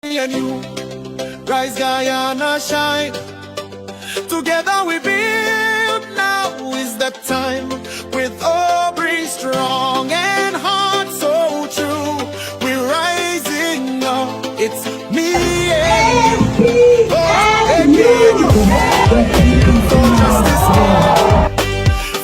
And you, rise Guyana shine. Together we build, now is the time. With Aubrey strong and heart so true, we're rising up. It's me and you, oh, and me and you, for justice.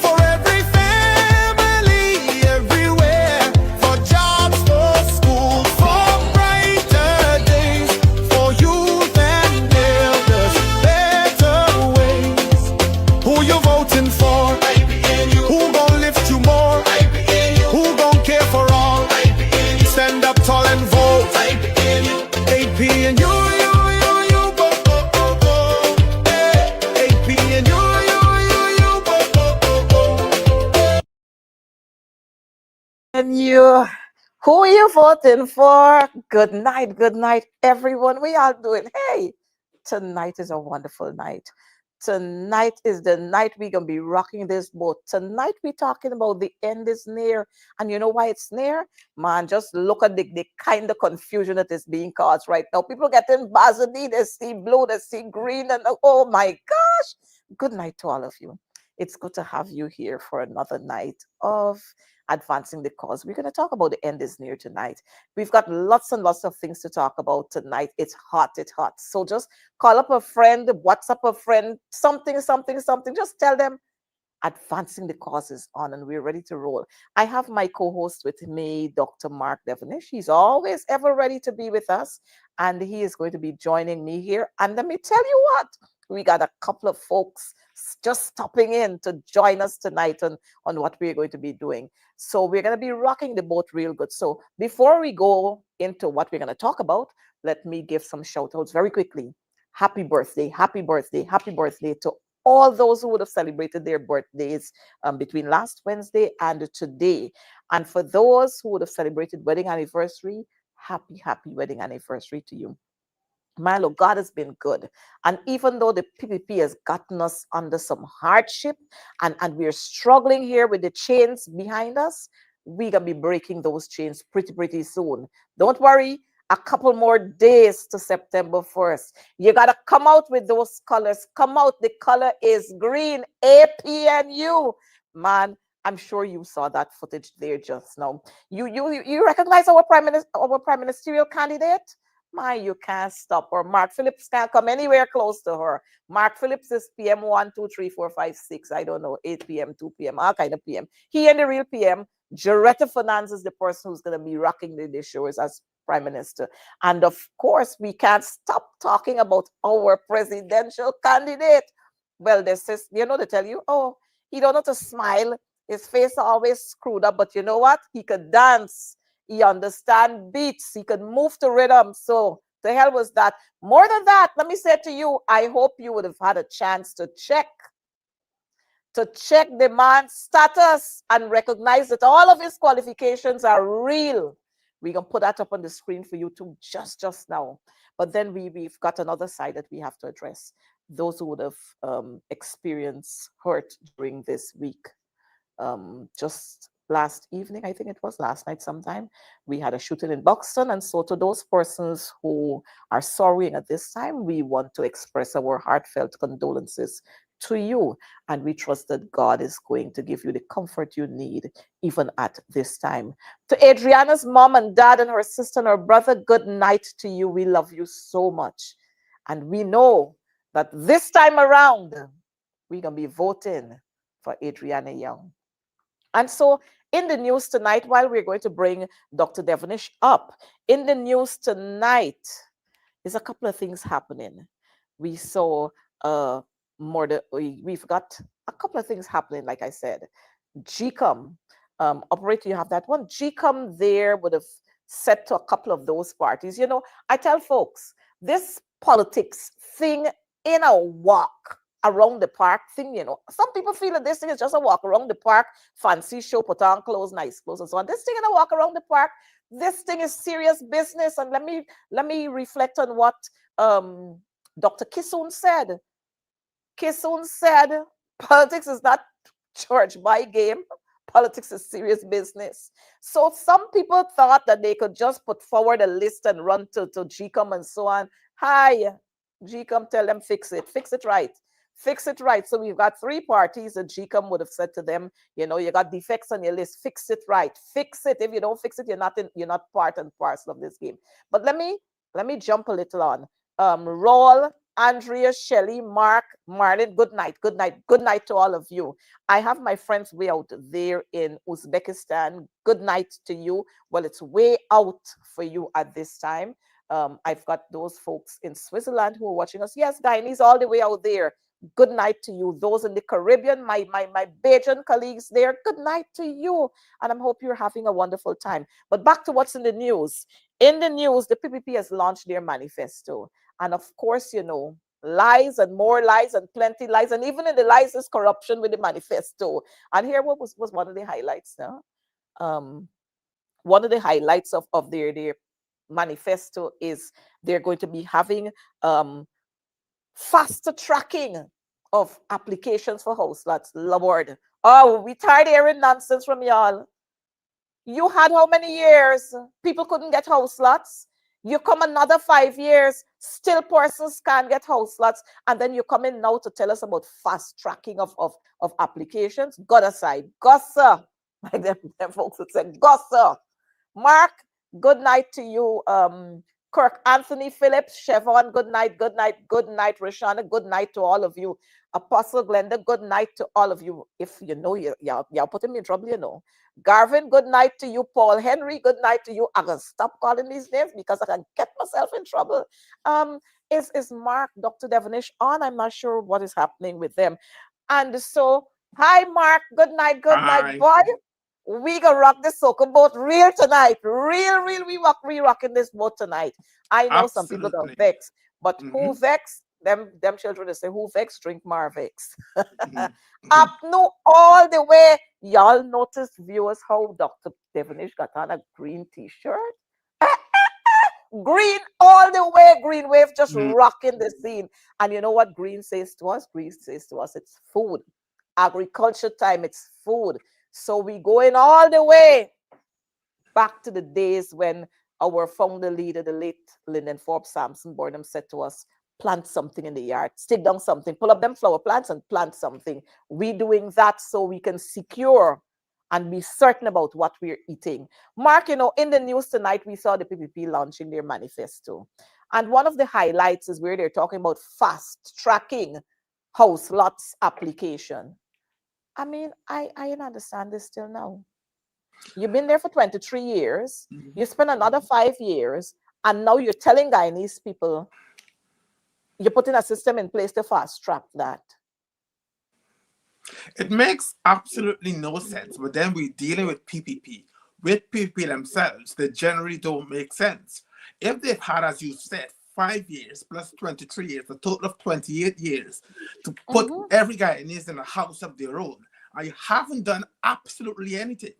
For every family, everywhere. For jobs, for school, for brighter days. For youth and elders, better ways. Who you voting for? Who gon' lift you more? Who gon' care for all? Stand up tall and vote. AP and you, bo, bo, bo, bo. AP and you, bo, bo, bo, bo. And you, who are you voting for? Good night, everyone. We are doing. Hey, tonight is a wonderful night. Tonight is the night we're gonna be rocking this boat. Tonight we're talking about the end is near, and you know why it's near? Man, just look at the kind of confusion that is being caused right now. People getting buzzardy, they see blue, they see green, and oh my gosh! Good night to all of you. It's good to have you here for another night of advancing the cause. We're going to talk about the end is near tonight. We've got lots and lots of things to talk about tonight. It's hot, it's hot. So just call up a friend, WhatsApp a friend, something. Just tell them advancing the cause is on and we're ready to roll. I have my co-host with me, Dr. Mark Devonish. He's always ever ready to be with us, and he is going to be joining me here. And let me tell you what, we got a couple of folks just stopping in to join us tonight on what we're going to be doing. So we're going to be rocking the boat real good. So before we go into what we're going to talk about, let me give some shout outs very quickly. Happy birthday to all those who would have celebrated their birthdays between last Wednesday and today. And for those who would have celebrated wedding anniversary, happy, happy wedding anniversary to you. Milo, God has been good. And even though the PPP has gotten us under some hardship and we're struggling here with the chains behind us, we're going to be breaking those chains pretty, pretty soon. Don't worry, a couple more days to September 1st. You got to come out with those colors. Come out. The color is green, APNU. Man, I'm sure you saw that footage there just now. You recognize our prime ministerial candidate? My, you can't stop her. Mark Phillips can't come anywhere close to her. Mark Phillips is PM 1, 2, 3, 4, 5, 6. I don't know, 8 p.m., 2 p.m., all kind of PM. He and the real PM, Coretta Finance is the person who's going to be rocking the shores as Prime Minister. And of course, we can't stop talking about our presidential candidate. Well, they says, they tell you, oh, he don't know to smile. His face always screwed up. But you know what? He could dance. He understand beats. He could move to rhythm. So the hell was that? More than that, let me say to you, I hope you would have had a chance to check the man's status and recognize that all of his qualifications are real. We can put that up on the screen for you too just now. But then we've got another side that we have to address. Those who would have experienced hurt during this week. Just last evening, I think it was last night sometime, we had a shooting in Buxton. And so to those persons who are sorrowing at this time, we want to express our heartfelt condolences to you. And we trust that God is going to give you the comfort you need, even at this time. To Adriana's mom and dad and her sister and her brother, good night to you. We love you so much. And we know that this time around, we're going to be voting for Adriana Young. And so in the news tonight, while we're going to bring Dr. Devonish up, in the news tonight, there's a couple of things happening. We saw we've got a couple of things happening, like I said. GCOM, operator, you have that one. GCOM there would have said to a couple of those parties, I tell folks, this politics thing in a walk around the park thing, some people feel that this thing is just a walk around the park, fancy show, put on clothes, nice clothes, and so on. This thing in a walk around the park, this thing is serious business. And let me reflect on what Dr. Kissoon said. Kissoon said, politics is not church by game. Politics is serious business. So some people thought that they could just put forward a list and run to GCOM and so on. Hi, GCOM, tell them fix it right. Fix it right. So we've got three parties that GCOM would have said to them, you got defects on your list, fix it right. Fix it. If you don't fix it, you're not part and parcel of this game. But let me jump a little on. Roll, Andrea, Shelley, Mark, Marlon, good night to all of you. I have my friends way out there in Uzbekistan. Good night to you. Well, it's way out for you at this time. I've got those folks in Switzerland who are watching us. Yes, Guyanese all the way out there. Good night to you. Those in the Caribbean, my Bajan colleagues there, good night to you. And I hope you're having a wonderful time. But back to what's in the news. In the news, the PPP has launched their manifesto. And of course, lies and more lies and plenty lies. And even in the lies is corruption with the manifesto. And here what was one of the highlights now? One of the highlights of their manifesto is they're going to be having faster tracking of applications for house lots. Lord, oh, we tired hearing nonsense from y'all. You had how many years people couldn't get house lots? You come another 5 years, still persons can't get house lots, and then you come in now to tell us about fast tracking of applications. God aside, gossa, like them folks would say, gossa. Mark, good night to you. Kirk Anthony Phillips, Chevron, good night, Rashana, good night to all of you. Apostle Glenda, good night to all of you. If y'all putting me in trouble, Garvin, good night to you. Paul Henry, good night to you. I'm gonna stop calling these names because I can get myself in trouble. Is Mark, Dr. Devonish on? I'm not sure what is happening with them. And so, hi Mark, good night, boy. We gonna rock this soca boat real tonight. Real, we rocking this boat tonight. I know some people are vexed, but who vexed? them children, they say, who vex, drink Marvex. Apnu all the way. Y'all notice, viewers, how Dr. Devonish got on a green t-shirt? Green all the way, Green Wave just rocking the scene. And you know what Green says to us? Green says to us, it's food. Agriculture time, it's food. So we going all the way back to the days when our founder leader, the late Lyndon Forbes Sampson Burnham, said to us, plant something in the yard, stick down something, pull up them flower plants and plant something. We doing that so we can secure and be certain about what we're eating. Mark, you know, in the news tonight, we saw the PPP launching their manifesto. And one of the highlights is where they're talking about fast tracking house lots application. I mean, I understand this till now. You've been there for 23 years. You spend another 5 years. And now you're telling Guyanese people, you're putting a system in place to fast track that. It makes absolutely no sense. But then we're dealing with PPP. With PPP themselves, they generally don't make sense. If they've had, as you said, 5 years plus 23 years, a total of 28 years, to put every Guyanese in a house of their own, and you haven't done absolutely anything.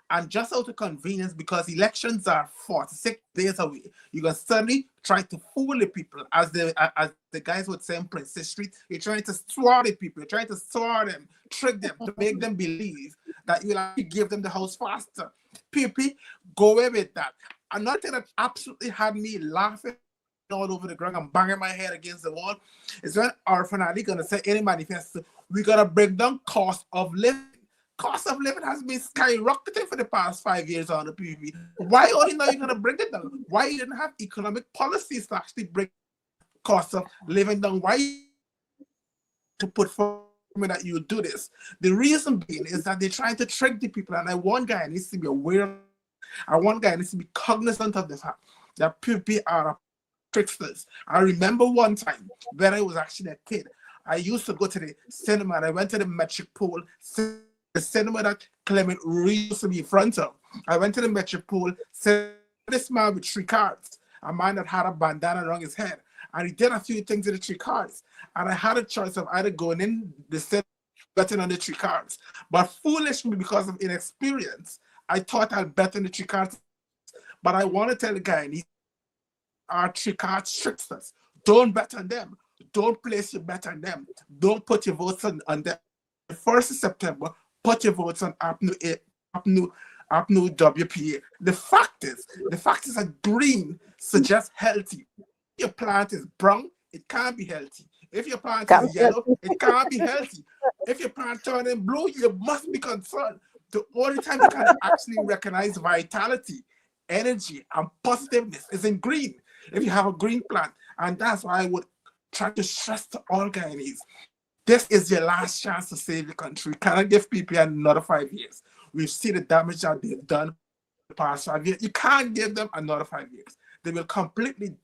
And just out of convenience, because elections are 46 days away, you can suddenly try to fool the people, as the guys would say in Princess Street. You're trying to swat the people, you're trying to swat them, trick them, to make them believe that you'll actually give them the house faster. PP, go away with that. Another thing that absolutely had me laughing all over the ground and banging my head against the wall is when our finale gonna say in a manifesto, we gotta break down cost of living. Cost of living has been skyrocketing for the past 5 years on the PPP. Why only now you're going to bring it down? Why you didn't have economic policies to actually break cost of living down? Why to put forward that you do this? The reason being is that they're trying to trick the people, and I want Guyanese to be aware. I want Guyanese to be cognizant of the fact that PPP are tricksters. I remember one time when I was actually a kid, I used to go to the cinema, and I went to the Metropole, the cinema that Clement used to be in front of. I went to the Metropole, said this man with 3 cards, a man that had a bandana around his head, and he did a few things with the 3 cards. And I had a choice of either going in the cinema, betting on the 3 cards. But foolishly, because of inexperience, I thought I'd bet on the 3 cards. But I want to tell the guy, these are 3 card tricksters. Don't bet on them. Don't place your bet on them. Don't put your votes on them. The 1st of September, put your votes on APNU WPA. The fact is that green suggests healthy. If your plant is brown, it can't be healthy. If your plant is yellow, it can't be healthy. If your plant turning blue, you must be concerned. The only time you can actually recognize vitality, energy, and positiveness is in green. If you have a green plant, and that's why I would try to stress to all Guyanese, this is your last chance to save the country. We cannot give people another 5 years. We've seen the damage that they've done the past 5 years. You can't give them another 5 years. They will completely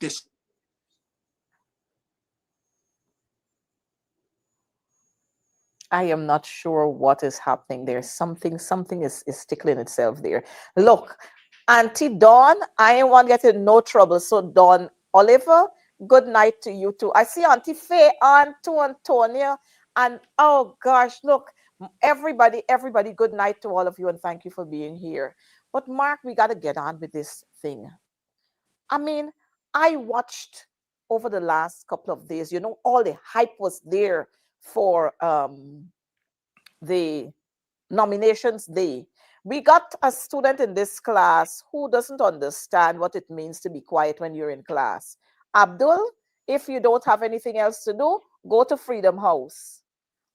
I am not sure what is happening there. Something is tickling itself there. Look, Auntie Dawn, I ain't want to get in no trouble. So Dawn Oliver, good night to you too. I see Auntie Faye, Aunt Antonia, and oh gosh, look, everybody, good night to all of you, and thank you for being here. But Mark, we got to get on with this thing. I mean, I watched over the last couple of days, you know, all the hype was there for the nominations day. We got a student in this class who doesn't understand what it means to be quiet when you're in class. Abdul, if you don't have anything else to do, go to Freedom House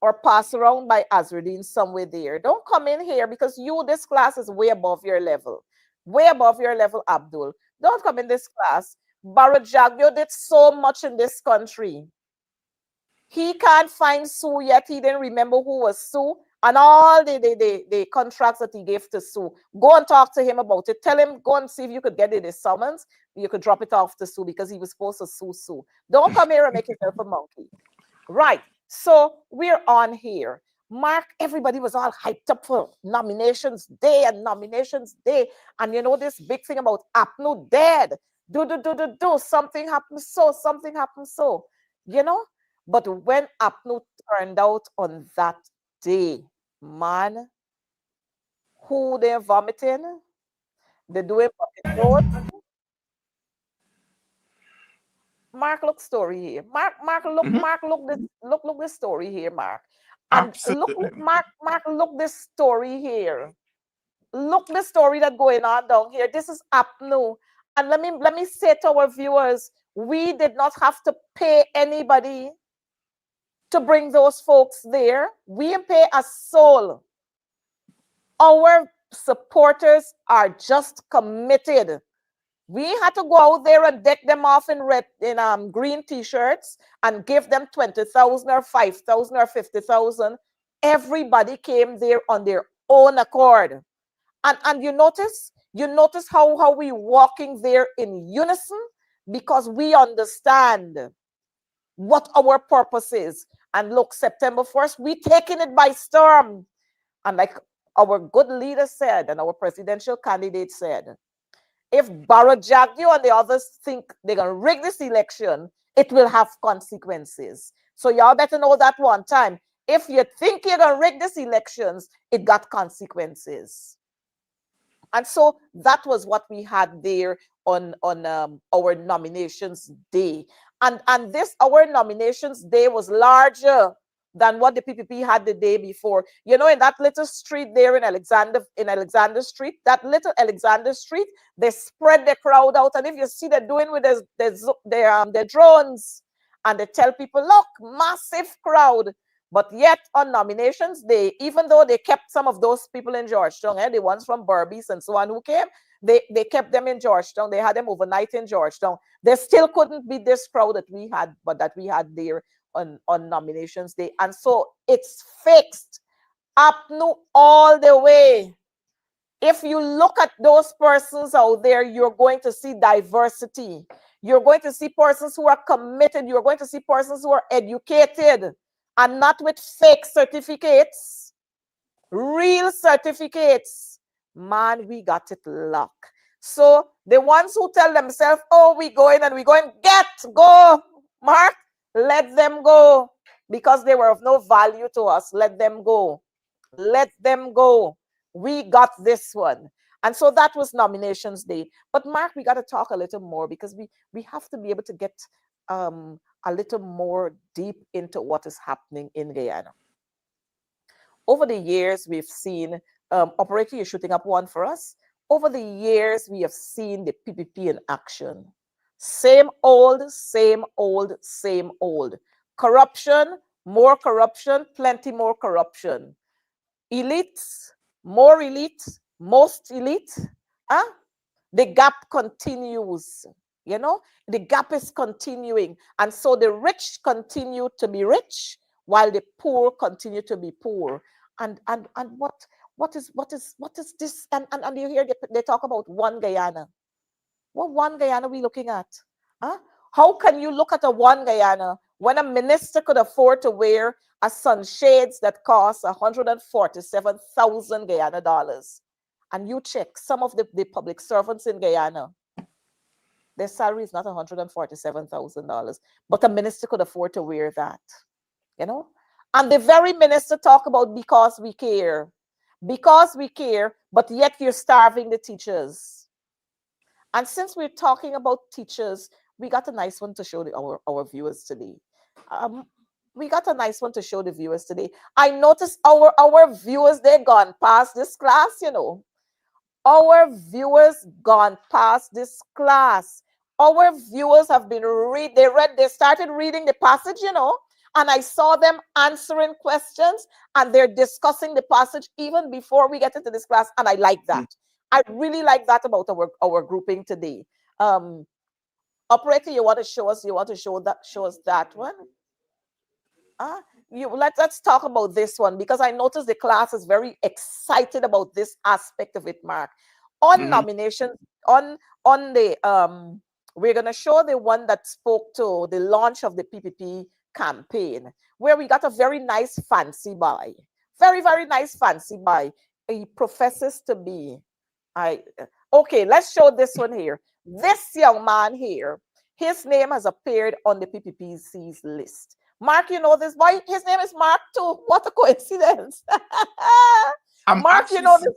or pass around by Azruddin somewhere there. Don't come in here because this class is way above your level. Way above your level, Abdul. Don't come in this class. Barrett Jagyo did so much in this country. He can't find Sue yet. He didn't remember who was Sue and all the contracts that he gave to Sue. Go and talk to him about it. Tell him, go and see if you could get it his summons. You could drop it off to Sue because he was supposed to sue Sue. Don't come here and make yourself a monkey. Right. So we're on here. Mark, everybody was all hyped up for nominations day. And you know this big thing about APNU dead. Do. Something happened so. You know? But when APNU turned out on that day, man, who they're vomiting, they're doing bucket load. Mark, look story here. Mark, look, Mhm. Mark, look this story here, Mark. And Absolutely. Mark, look this story here. Look the story that's going on down here. This is APNU. And let me say to our viewers, we did not have to pay anybody to bring those folks there. We didn't pay a soul. Our supporters are just committed. We had to go out there and deck them off in red, in green t-shirts and give them 20,000 or 5,000 or 50,000. Everybody came there on their own accord. And you notice how we walking there in unison, because we understand what our purpose is. And look, September 1st, we taking it by storm. And like our good leader said, and our presidential candidate said, if Barra Jagdio and the others think they're going to rig this election, it will have consequences. So y'all better know that one time. If you think you're going to rig these elections, it got consequences. And so that was what we had there on our nominations day. And this, our nominations day, was larger than what the PPP had the day before. You know, in that little street there in Alexander Street, that little Alexander Street, they spread the crowd out. And if you see they're doing with their drones, and they tell people, look, massive crowd. But yet on nominations day, even though they kept some of those people in Georgetown, the ones from Berbice and so on who came, they kept them in Georgetown. They had them overnight in Georgetown. They still couldn't be this crowd that we had, but that we had there on nominations day. And so it's fixed. APNU all the way. If you look at those persons out there, you're going to see diversity. You're going to see persons who are committed. You're going to see persons who are educated and not with fake certificates, real certificates. Man, we got it luck. So the ones who tell themselves, oh, we going, go, Mark, let them go, because they were of no value to us. Let them go. Let them go. We got this one. And so that was nominations day. But Mark, we got to talk a little more, because we have to be able to get a little more deep into what is happening in Guyana. Over the years, we've seen, operator, you're shooting up one for us. Over the years, we have seen the PPP in action. Same old, same old, same old. Corruption, more corruption, plenty more corruption. Elites, more elite, most elite. Huh? The gap continues. You know, the gap is continuing. And so the rich continue to be rich while the poor continue to be poor. And what is this? And you hear they talk about one Guyana. What one Guyana are we looking at? Huh? How can you look at a one Guyana when a minister could afford to wear a sunshades that cost 147,000 Guyana dollars? And you check some of the public servants in Guyana, their salary is not $147,000, but a minister could afford to wear that, you know? And the very minister talk about because we care, but yet you're starving the teachers. And since we're talking about teachers, we got a nice one to show our viewers today. We got a nice one to show the viewers today. I noticed our viewers, they've gone past this class, you know. Our viewers gone past this class. Our viewers have been they started reading the passage, you know, and I saw them answering questions, and they're discussing the passage even before we get into this class. And I like that. I really like that about our grouping today. Operator, you want to show us that one? Let's talk about this one, because I noticed the class is very excited about this aspect of it, Mark. On nominations, on the we're gonna show the one that spoke to the launch of the PPP campaign, where we got a very nice fancy buy, very, very nice fancy buy. He professes to be, okay, let's show this one here. This young man here, his name has appeared on the PPPC's list. Mark, you know this boy? His name is Mark too. What a coincidence. I'm Mark, you actually know this.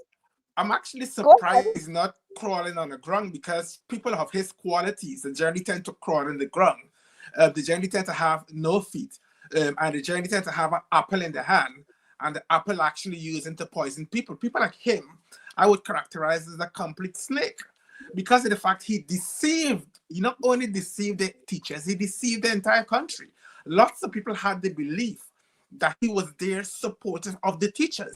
I'm actually Go surprised ahead. he's not crawling on the ground because people of his qualities, they generally tend to crawl on the ground. They generally tend to have no feet, and they generally tend to have an apple in the hand, and the apple actually using to poison people. People like him, I would characterize as a complete snake because of the fact he deceived. He not only deceived the teachers, he deceived the entire country. Lots of people had the belief that he was there supportive of the teachers.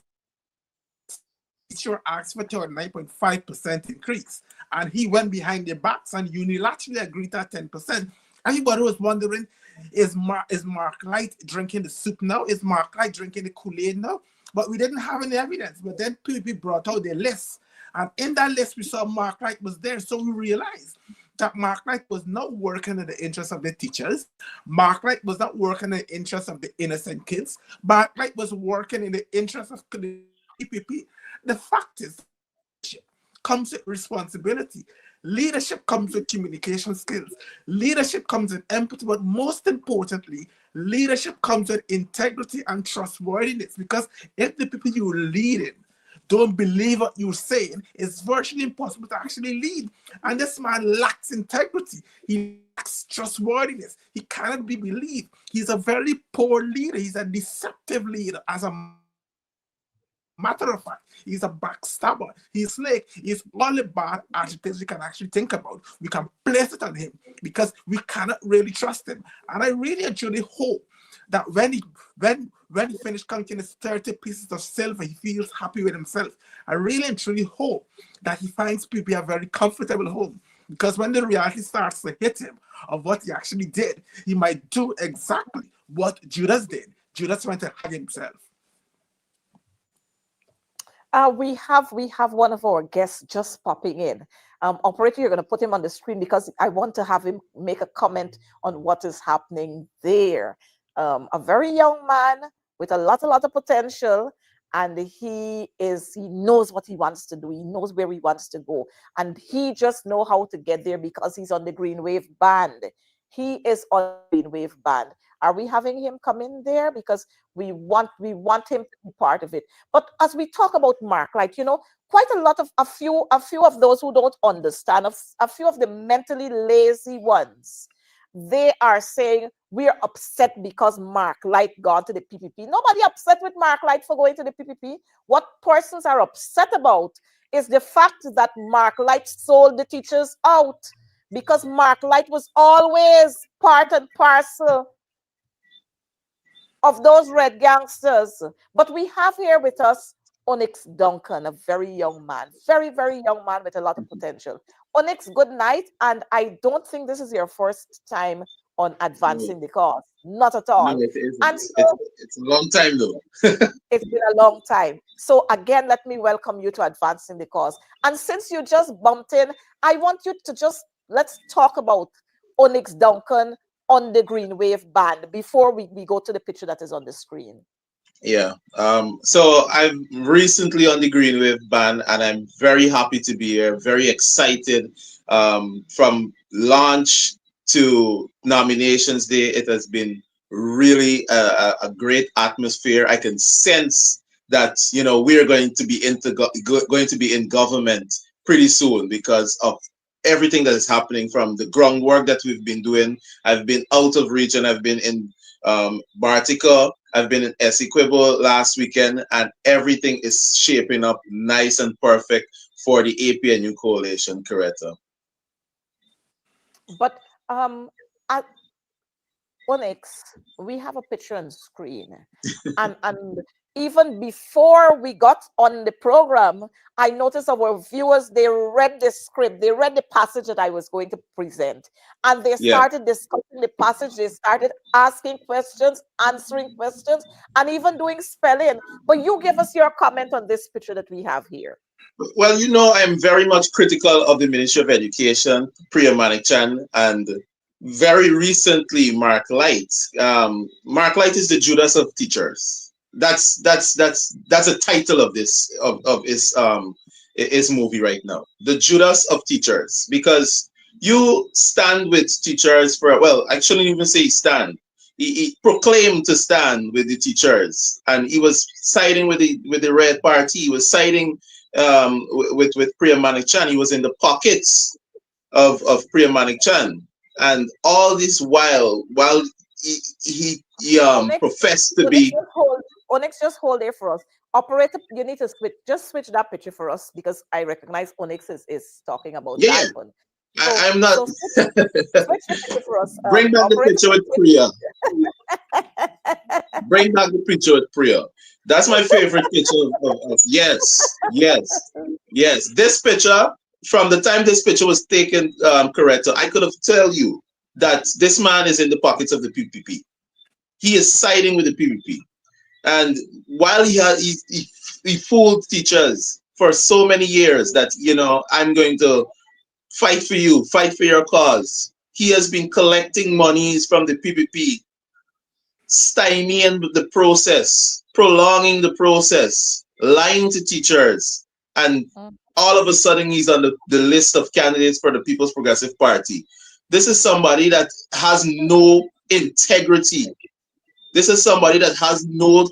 Teacher asked for 39.5% increase, and he went behind their backs and unilaterally agreed to 10%. Everybody was wondering, is Mark Light drinking the soup now? Is Mark Light drinking the Kool-Aid now? But we didn't have any evidence. But then people brought out their list, and in that list we saw Mark Light was there, so we realized that Mark Light was not working in the interest of the teachers. Mark Light was not working in the interest of the innocent kids. Mark Light was working in the interest of the PPP. The fact is, leadership comes with responsibility. Leadership comes with communication skills. Leadership comes with empathy, but most importantly, leadership comes with integrity and trustworthiness. Because if the people you're leading don't believe what you're saying, it's virtually impossible to actually lead. And this man lacks integrity. He lacks trustworthiness. He cannot be believed. He's a very poor leader. He's a deceptive leader. As a matter of fact, he's a backstabber. He's snake. He's all the bad adjectives we can actually think about. We can place it on him because we cannot really trust him. And I really and truly hope that when he finished counting his 30 pieces of silver, he feels happy with himself. I really and truly hope that he finds people a very comfortable home. Because when the reality starts to hit him of what he actually did, he might do exactly what Judas did. Judas went to hang himself. We have one of our guests just popping in. Operator, you're going to put him on the screen because I want to have him make a comment on what is happening there. A very young man with a lot of potential, and he knows what he wants to do. He knows where he wants to go, and he just know how to get there because he's on the Green Wave Band. He is on the Green Wave Band. Are we having him come in there? Because we want him to be part of it. But as we talk about Mark, like, quite a few of those who don't understand, a few of the mentally lazy ones, they are saying we're upset because Mark Light gone to the PPP. Nobody upset with Mark Light for going to the PPP. What persons are upset about is the fact that Mark Light sold the teachers out, because Mark Light was always part and parcel of those red gangsters. But we have here with us Onyx Duncan, a very young man, very, very young man with a lot of potential. Onyx, good night. And I don't think this is your first time on Advancing the Cause. Not at all. No, it isn't. And so, It's a long time though. it's been a long time. So again, let me welcome you to Advancing the Cause. And since you just bumped in, I want you to let's talk about Onyx Duncan on the Green Wave Band before we go to the picture that is on the screen. Yeah. So I'm recently on the Green Wave Band, and I'm very happy to be here. Very excited. From launch to nominations day, it has been really a great atmosphere. I can sense that we're going to be going to be in government pretty soon because of everything that is happening, from the groundwork that we've been doing. I've been out of region. I've been in Bartica. I've been in Essequibo last weekend, and everything is shaping up nice and perfect for the APNU coalition, Coretta. But at Onyx, we have a picture on screen, and even before we got on the program, I noticed our viewers, they read the script, they read the passage that I was going to present, and they started discussing the passage, they started asking questions, answering questions, and even doing spelling. But you give us your comment on this picture that we have here. Well, I'm very much critical of the Ministry of Education, Priya Manichan, and very recently Mark Light. Mark Light is the Judas of teachers. That's a title of his movie right now. The Judas of teachers, because you stand with teachers for, well, I shouldn't even say stand. he proclaimed to stand with the teachers, and he was siding with the Red Party. He was siding with Priya Manik-Chan. He was in the pockets of Priya Manik-Chan, and all this while he Onyx, professed to Onyx, be. just hold. Onyx, just hold there for us. Operator, you need to switch that picture for us because I recognize Onyx is talking about Yeah, yeah. that one. So, I'm not. so switch the picture for us. Bring back the Operator, picture with Priya. Bring back the picture with Priya. That's my favorite picture of yes, yes, yes. This picture, from the time this picture was taken, Coretta, I could have tell you that this man is in the pockets of the PPP. He is siding with the PPP. And while he fooled teachers for so many years that, I'm going to fight for you, fight for your cause. He has been collecting monies from the PPP, stymieing the process, prolonging the process, lying to teachers, and mm, all of a sudden he's on the list of candidates for the People's Progressive Party. This is somebody that has no integrity. This is somebody that has no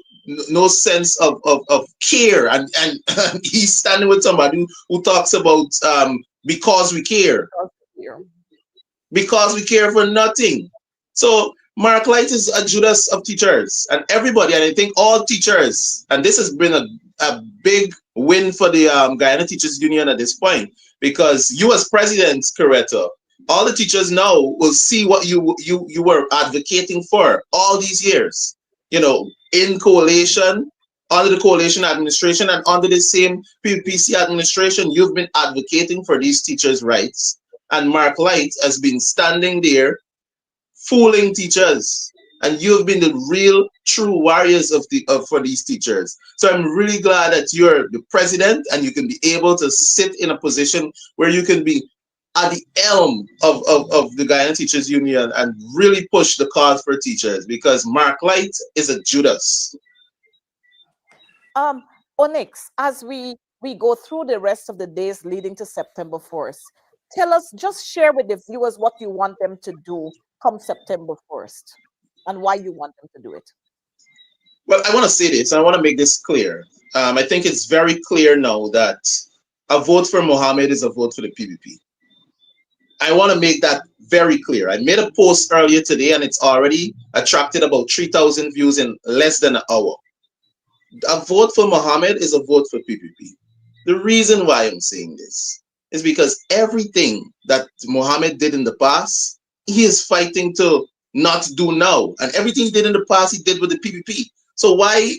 sense of care, and he's standing with somebody who talks about because we care, here. because we care for nothing. So Mark Light is a Judas of teachers and everybody, and I think all teachers, and this has been a big win for the Guyana Teachers Union at this point, because you as president, Coretta, all the teachers now will see what you were advocating for all these years. In coalition, under the coalition administration and under the same PPC administration, you've been advocating for these teachers' rights. And Mark Light has been standing there fooling teachers. And you've been the real true warriors for these teachers. So I'm really glad that you're the president and you can be able to sit in a position where you can be at the helm of the Guyana Teachers Union and really push the cause for teachers, because Mark Light is a Judas. Onyx, as we go through the rest of the days leading to September 1st, tell us, just share with the viewers what you want them to do come September 1st and why you want them to do it. Well, I want to say this. I want to make this clear. I think it's very clear now that a vote for Mohammed is a vote for the PPP. I want to make that very clear. I made a post earlier today and it's already attracted about 3,000 views in less than an hour. A vote for Mohammed is a vote for PPP. The reason why I'm saying this is because everything that Mohammed did in the past, he is fighting to not do now. And everything he did in the past, he did with the PPP. So why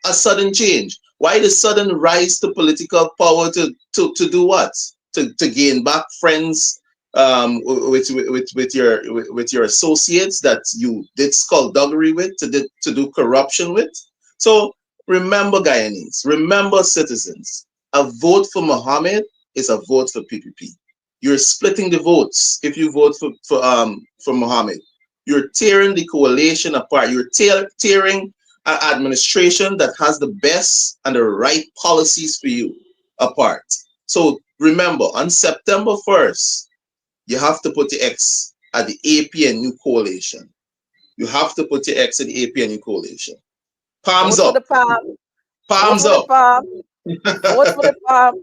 a sudden change? Why the sudden rise to political power to do what? To gain back friends with your associates that you did skullduggery with, to do corruption with. So remember, Guyanese, remember, citizens, a vote for Mohammed is a vote for PPP. You're splitting the votes if you vote for Mohammed. You're tearing the coalition apart. You're tearing an administration that has the best and the right policies for you apart. So remember, on September 1st, you have to put the X at the APNU coalition. You have to put the X at the APNU coalition. Palms Vote for up. the palm. Vote Palms for the up. palm. Vote for the palm.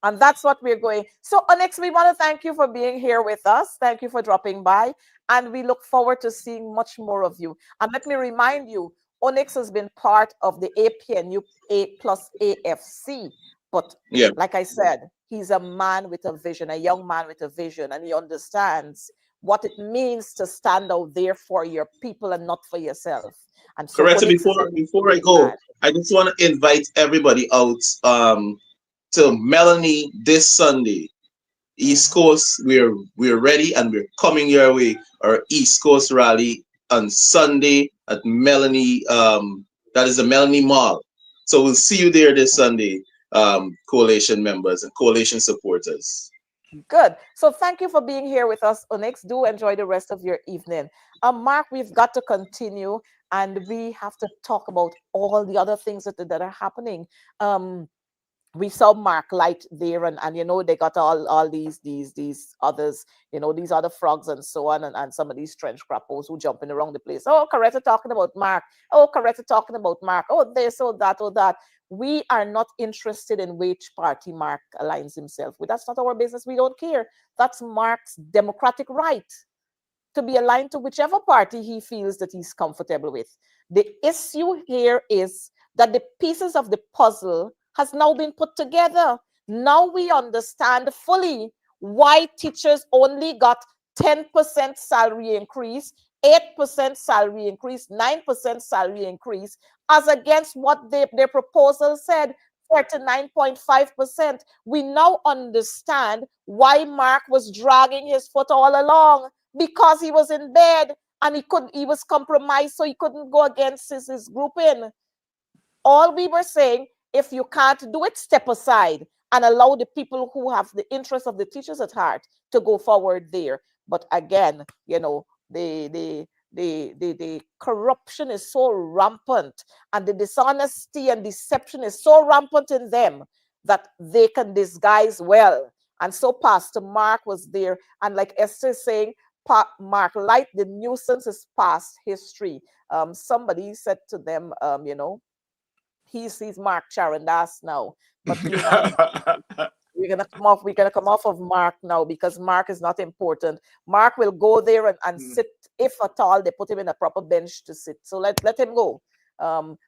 And that's what we're going. So, Onyx, we want to thank you for being here with us. Thank you for dropping by. And we look forward to seeing much more of you. And let me remind you, Onyx has been part of the APNU A plus AFC. But Yeah, like I said, he's a man with a vision, a young man with a vision, and he understands what it means to stand out there for your people and not for yourself. And so Coretta, Onyx is a before I man. go, I just want to invite everybody out to Melanie this Sunday. East Mhm. Coast, we're ready and we're coming your way. Our East Coast rally on Sunday at Melanie. That is the Melanie Mall. So we'll see you there this Sunday, coalition members and coalition supporters. Good. So thank you for being here with us, Onyx. Do enjoy the rest of your evening. Mark, we've got to continue and we have to talk about all the other things that are happening. Um, we saw Mark Light there, and you know, they got all these others, you know, these other frogs and so on, and some of these trench crappos who jumping around the place. Oh, Coretta talking about Mark. Oh, Coretta talking about Mark. Oh, this, oh, that, oh, that. We are not interested in which party Mark aligns himself with. That's not our business. We don't care. That's Mark's democratic right to be aligned to whichever party he feels that he's comfortable with. The issue here is that the pieces of the puzzle has now been put together. Now we understand fully why teachers only got 10% salary increase, 8% salary increase, 9% salary increase, as against what their proposal said, 49.5%. We now understand why Mark was dragging his foot all along, because he was in bed and he was compromised, so he couldn't go against his grouping. All we were saying, if you can't do it, step aside and allow the people who have the interest of the teachers at heart to go forward there. But again, you know, the corruption is so rampant, and the dishonesty and deception is so rampant in them that they can disguise well. And so Pastor Mark was there, and like Esther is saying, Mark Light, the nuisance is past history. Somebody said to them, you know, he's Mark Charandas now, but we're gonna come off of Mark now, because Mark is not important. Mark will go there and sit, if at all they put him in a proper bench to sit. So let him go.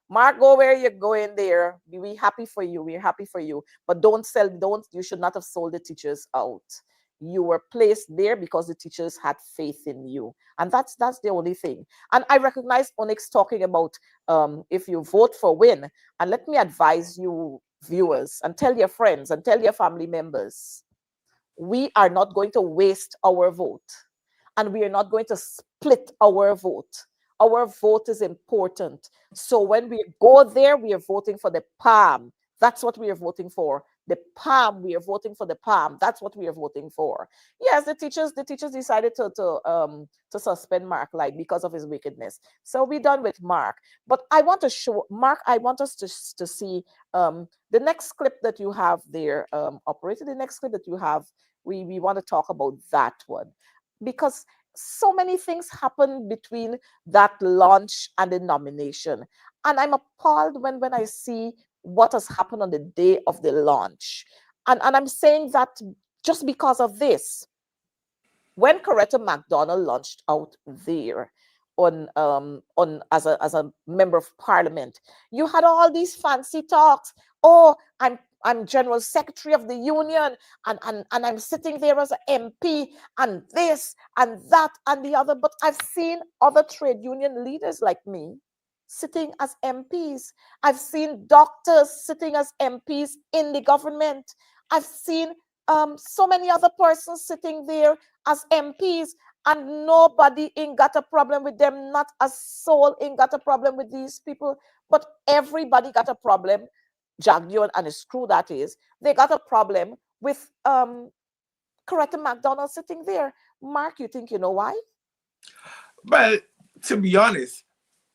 Mark, go where you're going there. We happy for you. We're happy for you. But you should not have sold the teachers out. You were placed there because the teachers had faith in you. And that's the only thing. And I recognize Onyx talking about if you vote for win. And let me advise you, viewers, and tell your friends and tell your family members, we are not going to waste our vote. And we are not going to split our vote. Our vote is important. So when we go there, we are voting for the palm. That's what we are voting for. The palm, we are voting for the palm. That's what we are voting for. Yes, the teachers decided to suspend Mark Light because of his wickedness. So we're done with Mark. But I want to show Mark. I want us to see the next clip that you have there, operator. The next clip that you have. We want to talk about that one, because so many things happen between that launch and the nomination, and I'm appalled when I see what has happened on the day of the launch. And I'm saying that just because of this. When Coretta McDonald launched out there on as a member of parliament, you had all these fancy talks. Oh, I'm general secretary of the union, and I'm sitting there as an MP, and this and that and the other. But I've seen other trade union leaders like me sitting as MPs. I've seen doctors sitting as MPs in the government. I've seen so many other persons sitting there as MPs, and nobody ain't got a problem with them. Not a soul ain't got a problem with these people, but everybody got a problem. Jagdion and his crew, that is, they got a problem with Coretta McDonald sitting there. Mark, you think you know why? Well, to be honest,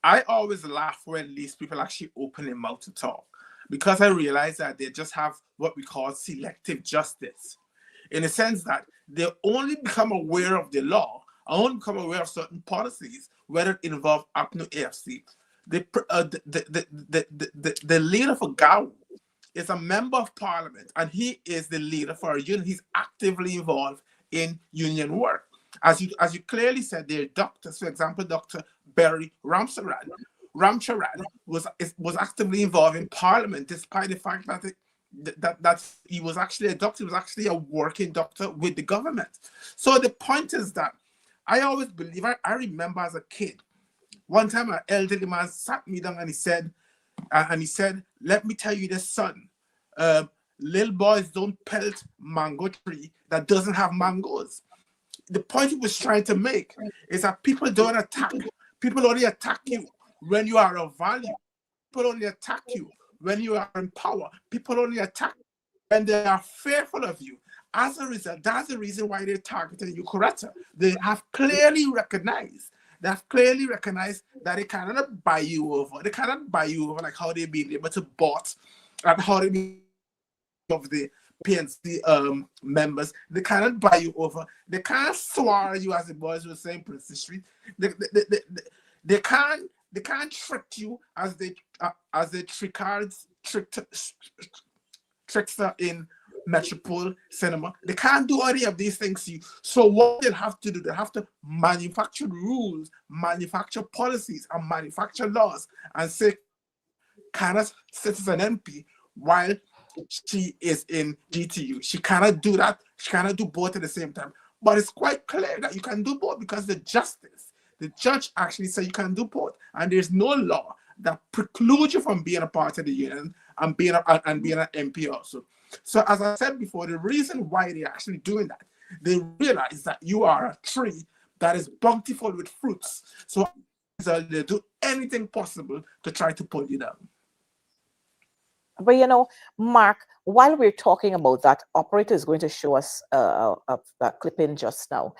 I always laugh when these people actually open their mouth to talk, because I realize that they just have what we call selective justice, in the sense that they only become aware of the law, only become aware of certain policies, whether it involve APNU AFC. The leader for GAU is a member of parliament, and he is the leader for a union. He's actively involved in union work. As you clearly said, there are doctors, for example, Dr. Barry Ramcharan was actively involved in parliament, despite the fact that he was actually a doctor. He was actually a working doctor with the government. So the point is that I always believe, I remember as a kid, one time an elderly man sat me down and he said, let me tell you this, son, little boys don't pelt mango tree that doesn't have mangoes. The point he was trying to make is that people don't attack. People only attack you when you are of value. People only attack you when you are in power. People only attack when they are fearful of you. As a result, that's the reason why they're targeting you, Coretta. They have clearly recognized that they cannot buy you over. They cannot buy you over like how they've been able to bought and how they've been of the PNC members. They cannot buy you over. They can't swallow you, as the boys were saying, Prince Street. They can't trick you as they trickster in Metropole Cinema. They can't do any of these things to you. So what they have to do, they have to manufacture rules, manufacture policies, and manufacture laws, and say, cannot sit as an MP while she is in GTU. She cannot do that. She cannot do both at the same time. But it's quite clear that you can do both because the judge actually said you can do both. And there's no law that precludes you from being a part of the union and being an MP also. So as I said before, the reason why they're actually doing that, they realize that you are a tree that is bountiful with fruits. So they do anything possible to try to pull you down. But you know, Mark, while we're talking about that, operator is going to show us a clip in just now.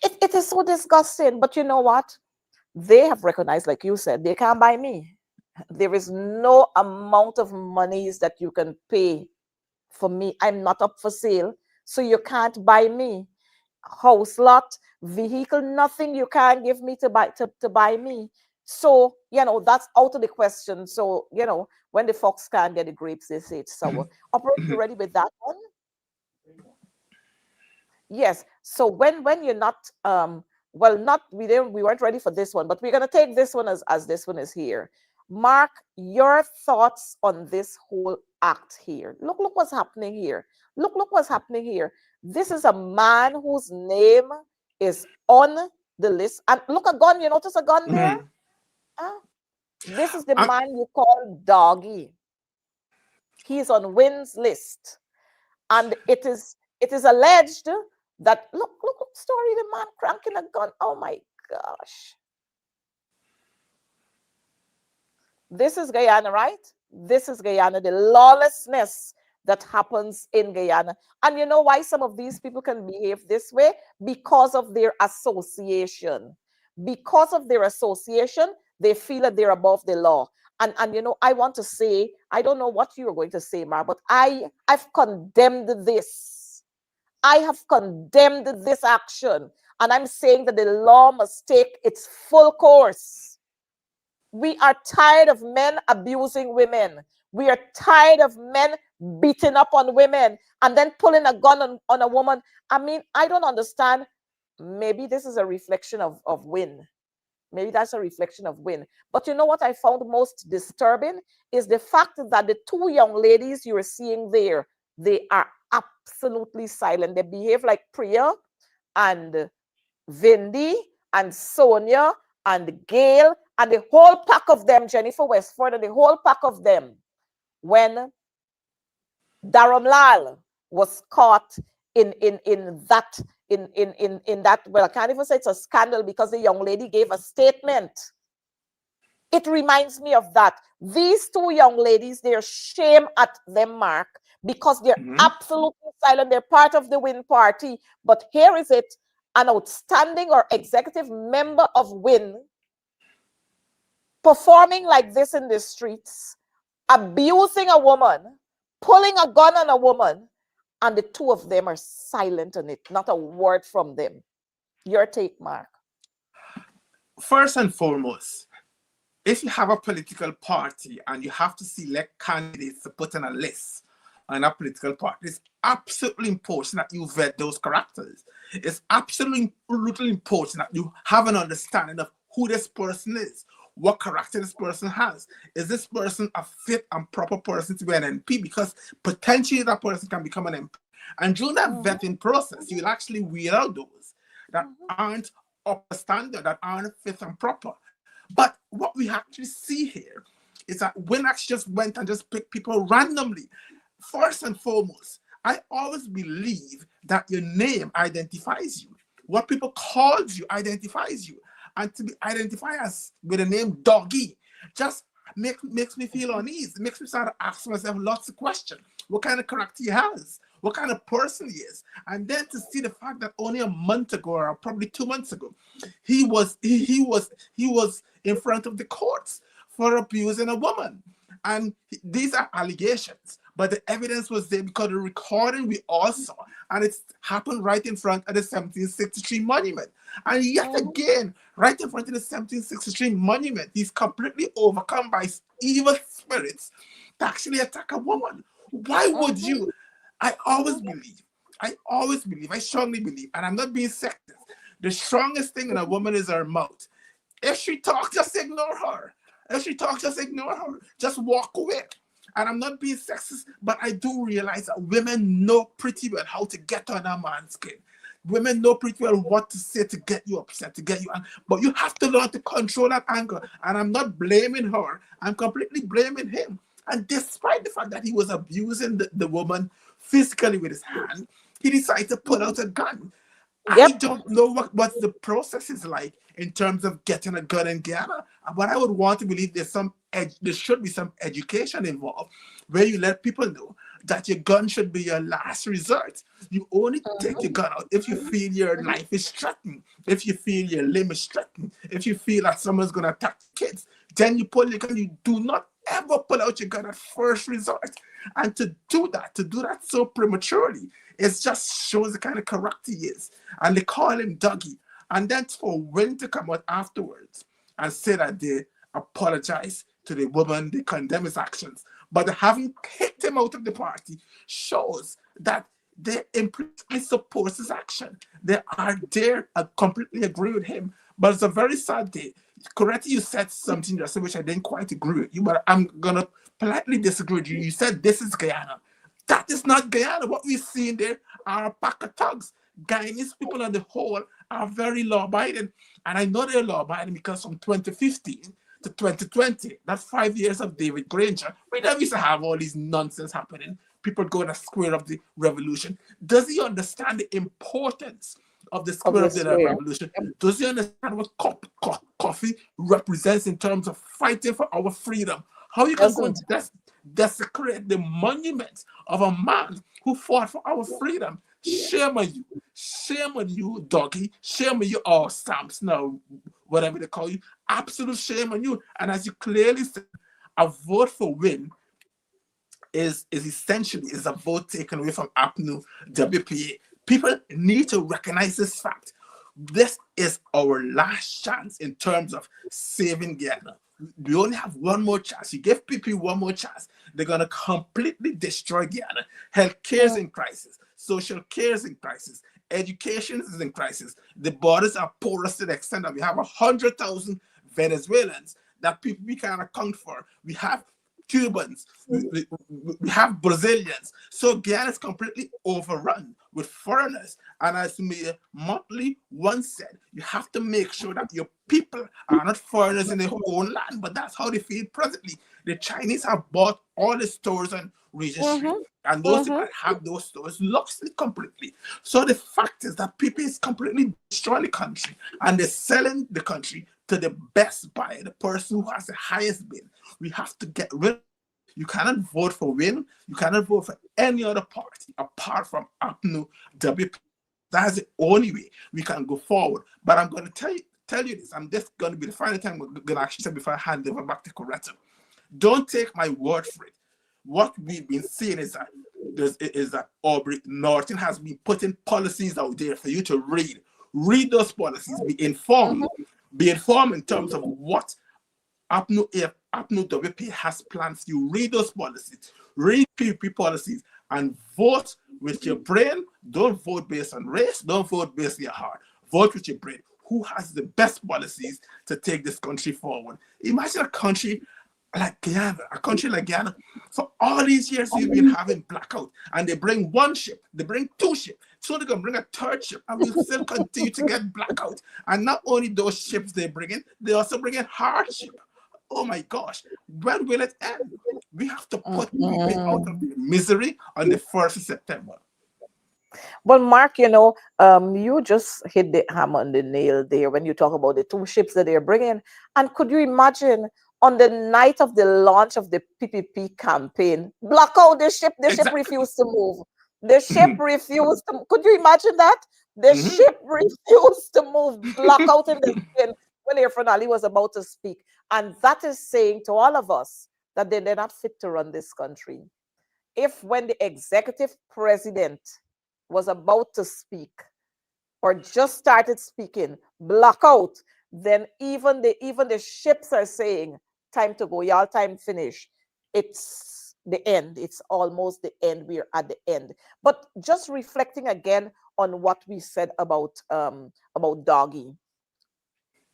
It is so disgusting, but you know what? They have recognized, like you said, they can't buy me. There is no amount of monies that you can pay for me. I'm not up for sale, so you can't buy me. House lot, vehicle, nothing you can't give me to buy me. So, you know, that's out of the question. So, you know, when the fox can't get the grapes, they say it's sour. Operator, you ready with that one? Yes. So when you're not well, not we weren't ready for this one, but we're gonna take this one as this one is here. Mark, your thoughts on this whole act here. Look what's happening here. Look what's happening here. This is a man whose name is on the list. And look, a gun. You notice a gun there? This is the man you call Doggy. He's on Wynn's list. And it is alleged that, look, story, the man cranking a gun. Oh my gosh. This is Guyana, right? This is Guyana, the lawlessness that happens in Guyana. And you know why some of these people can behave this way? Because of their association. Because of their association, they feel that they're above the law. And you know, I want to say, I don't know what you were going to say, Mar, but I've condemned this. I have condemned this action. And I'm saying that the law must take its full course. We are tired of men abusing women. We are tired of men beating up on women and then pulling a gun on a woman. I mean, I don't understand. Maybe this is a reflection of Wynn. Maybe that's a reflection of Wynn. But you know what I found most disturbing is the fact that the two young ladies you are seeing there, they are absolutely silent. They behave like Priya and Vindy and Sonia and Gail and the whole pack of them, Jennifer Westford and the whole pack of them, when Dharam Lal was caught in that, well, I can't even say it's a scandal because the young lady gave a statement. It reminds me of that. These two young ladies, they're shame at them, Mark, because they're absolutely silent. They're part of the Wynn party. But here is it, an outstanding or executive member of Wynn performing like this in the streets, abusing a woman, pulling a gun on a woman, and the two of them are silent on it. Not a word from them. Your take, Mark. First and foremost, if you have a political party and you have to select candidates to put on a list on a political party, it's absolutely important that you vet those characters. It's absolutely important that you have an understanding of who this person is, what character this person has. Is this person a fit and proper person to be an MP? Because potentially that person can become an MP. And during that vetting process, you'll actually weed out those that aren't up to standard, that aren't fit and proper. But what we actually see here is that Wynn actually just went and just picked people randomly. First and foremost, I always believe that your name identifies you. What people called you identifies you. And to be identified as with the name Doggy just makes me feel uneasy. It makes me start to ask myself lots of questions. What kind of character he has? What kind of person he is? And then to see the fact that only a month ago, or probably 2 months ago, he was in front of the courts for abusing a woman. And these are allegations. But the evidence was there because the recording we all saw, and it happened right in front of the 1763 monument. And yet Mhm. again, right in front of the 1763 monument, he's completely overcome by evil spirits to actually attack a woman. Why would Mhm. you? I always believe, I strongly believe, and I'm not being sexist. The strongest thing in a woman is her mouth. If she talks, just ignore her. If she talks, just ignore her. Just walk away. And I'm not being sexist, but I do realize that women know pretty well how to get on a man's skin. Women know pretty well what to say to get you upset, to get you angry. But you have to learn to control that anger. And I'm not blaming her. I'm completely blaming him. And despite the fact that he was abusing the woman physically with his hand, he decided to pull out a gun. I Yep. don't know what the process is like in terms of getting a gun in Ghana. But I would want to believe there should be some education involved where you let people know that your gun should be your last resort. You only take your gun out if you feel your life is threatened, if you feel your limb is threatened, if you feel that someone's going to attack kids. Then you pull your gun. You do not ever pull out your gun at first resort. And to do that so prematurely, it just shows the kind of character he is. And they call him Dougie. And then for Win to come out afterwards and say that they apologize to the woman, they condemn his actions, but they haven't kicked him out of the party, shows that they implicitly support his action. They are there and completely agree with him. But it's a very sad day. Coretta, you said something just which I didn't quite agree with you, but I'm gonna politely disagree with you. You said this is Guyana. That is not Guyana. What we see in there are a pack of thugs. Guyanese people on the whole are very law-abiding. And I know they're law-abiding because from 2015 to 2020, that's 5 years of David Granger, we never used to have all these nonsense happening. People going to square of the revolution. Does he understand the importance of the Of square of this the way. revolution? Does he understand what coffee represents in terms of fighting for our freedom? How you can go Doesn't. and desecrate the monument of a man who fought for our freedom? Shame on you. Shame on you, doggy. Shame on you, all stamps now, whatever they call you. Absolute shame on you. And as you clearly said, a vote for Win is essentially is a vote taken away from APNU, WPA. People need to recognize this fact. This is our last chance in terms of saving Guyana. We only have one more chance. You give people one more chance, they're going to completely destroy Guyana. Healthcare is in crisis. Social care is in crisis. Education is in crisis. The borders are porous to the extent that we have 100,000 Venezuelans that people we can't account for. We have Cubans, we have Brazilians. So Guyana is completely overrun with foreigners. And as Mayor Motley once said, you have to make sure that your people are not foreigners in their own land. But that's how they feel presently. The Chinese have bought all the stores on Regent Street. And those people that have those stores lost it completely. So the fact is that people is completely destroying the country and they're selling the country to the best buyer, the person who has the highest bid. We have to get rid of it. You cannot vote for Win. You cannot vote for any other party apart from APNU, WP. That's the only way we can go forward. But I'm going to tell you this. I'm just going to be the final time I'm going to actually say before I hand over back to Coretta. Don't take my word for it. What we've been seeing is that Aubrey Norton has been putting policies out there for you to read. Read those policies. Be informed. Be informed in terms of what APNU WP has plans. You read those policies, read PPP policies, and vote with your brain. Don't vote based on race. Don't vote based on your heart. Vote with your brain. Who has the best policies to take this country forward? Imagine a country like Guyana. For all these years, we've been having blackout, and they bring one ship, they bring two ships, so they're gonna bring a third ship, and we'll still continue to get blackout. And not only those ships they bring in, they also bring in hardship. Oh my gosh, when will it end? We have to put people out of their misery on the 1st of September. Well, Mark, you just hit the hammer on the nail there when you talk about the two ships that they're bringing. And could you imagine on the night of the launch of the PPP campaign, block out the ship refused to move. The ship refused to, could you imagine that? The ship refused to move, block out in the skin when Irfan Ali was about to speak. And that is saying to all of us that they're not fit to run this country. if when the executive president was about to speak or just started speaking, block out, then even the ships are saying, time to go, y'all, time finish. It's the end. It's almost the end. We're at the end. But just reflecting again on what we said about Doggy.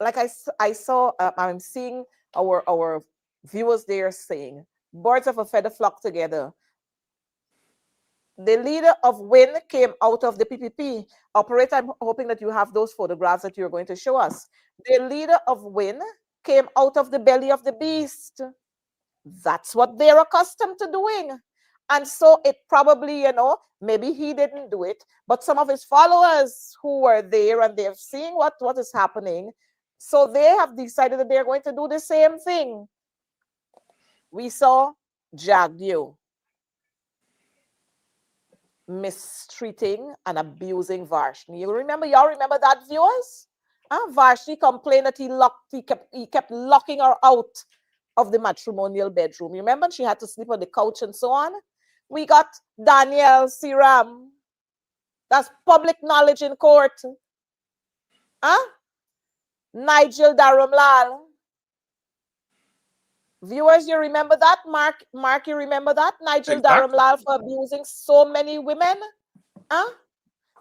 Like I saw, I'm seeing our viewers there saying, birds of a feather flock together. The leader of WIN came out of the PPP. Operator, I'm hoping that you have those photographs that you're going to show us. The leader of WIN came out of the belly of the beast. That's what they're accustomed to doing. And so it probably, maybe he didn't do it, but some of his followers who were there and they're seeing what is happening. So they have decided that they're going to do the same thing. We saw Jagdeo mistreating and abusing Varshni. Y'all remember that, viewers? Varshni complained that he kept locking her out of the matrimonial bedroom. You remember? She had to sleep on the couch and so on. We got Danielle Siram. That's public knowledge in court. Nigel Dharamlal. Viewers, you remember that? Mark, you remember that? Nigel Exactly. Dharamlal for abusing so many women.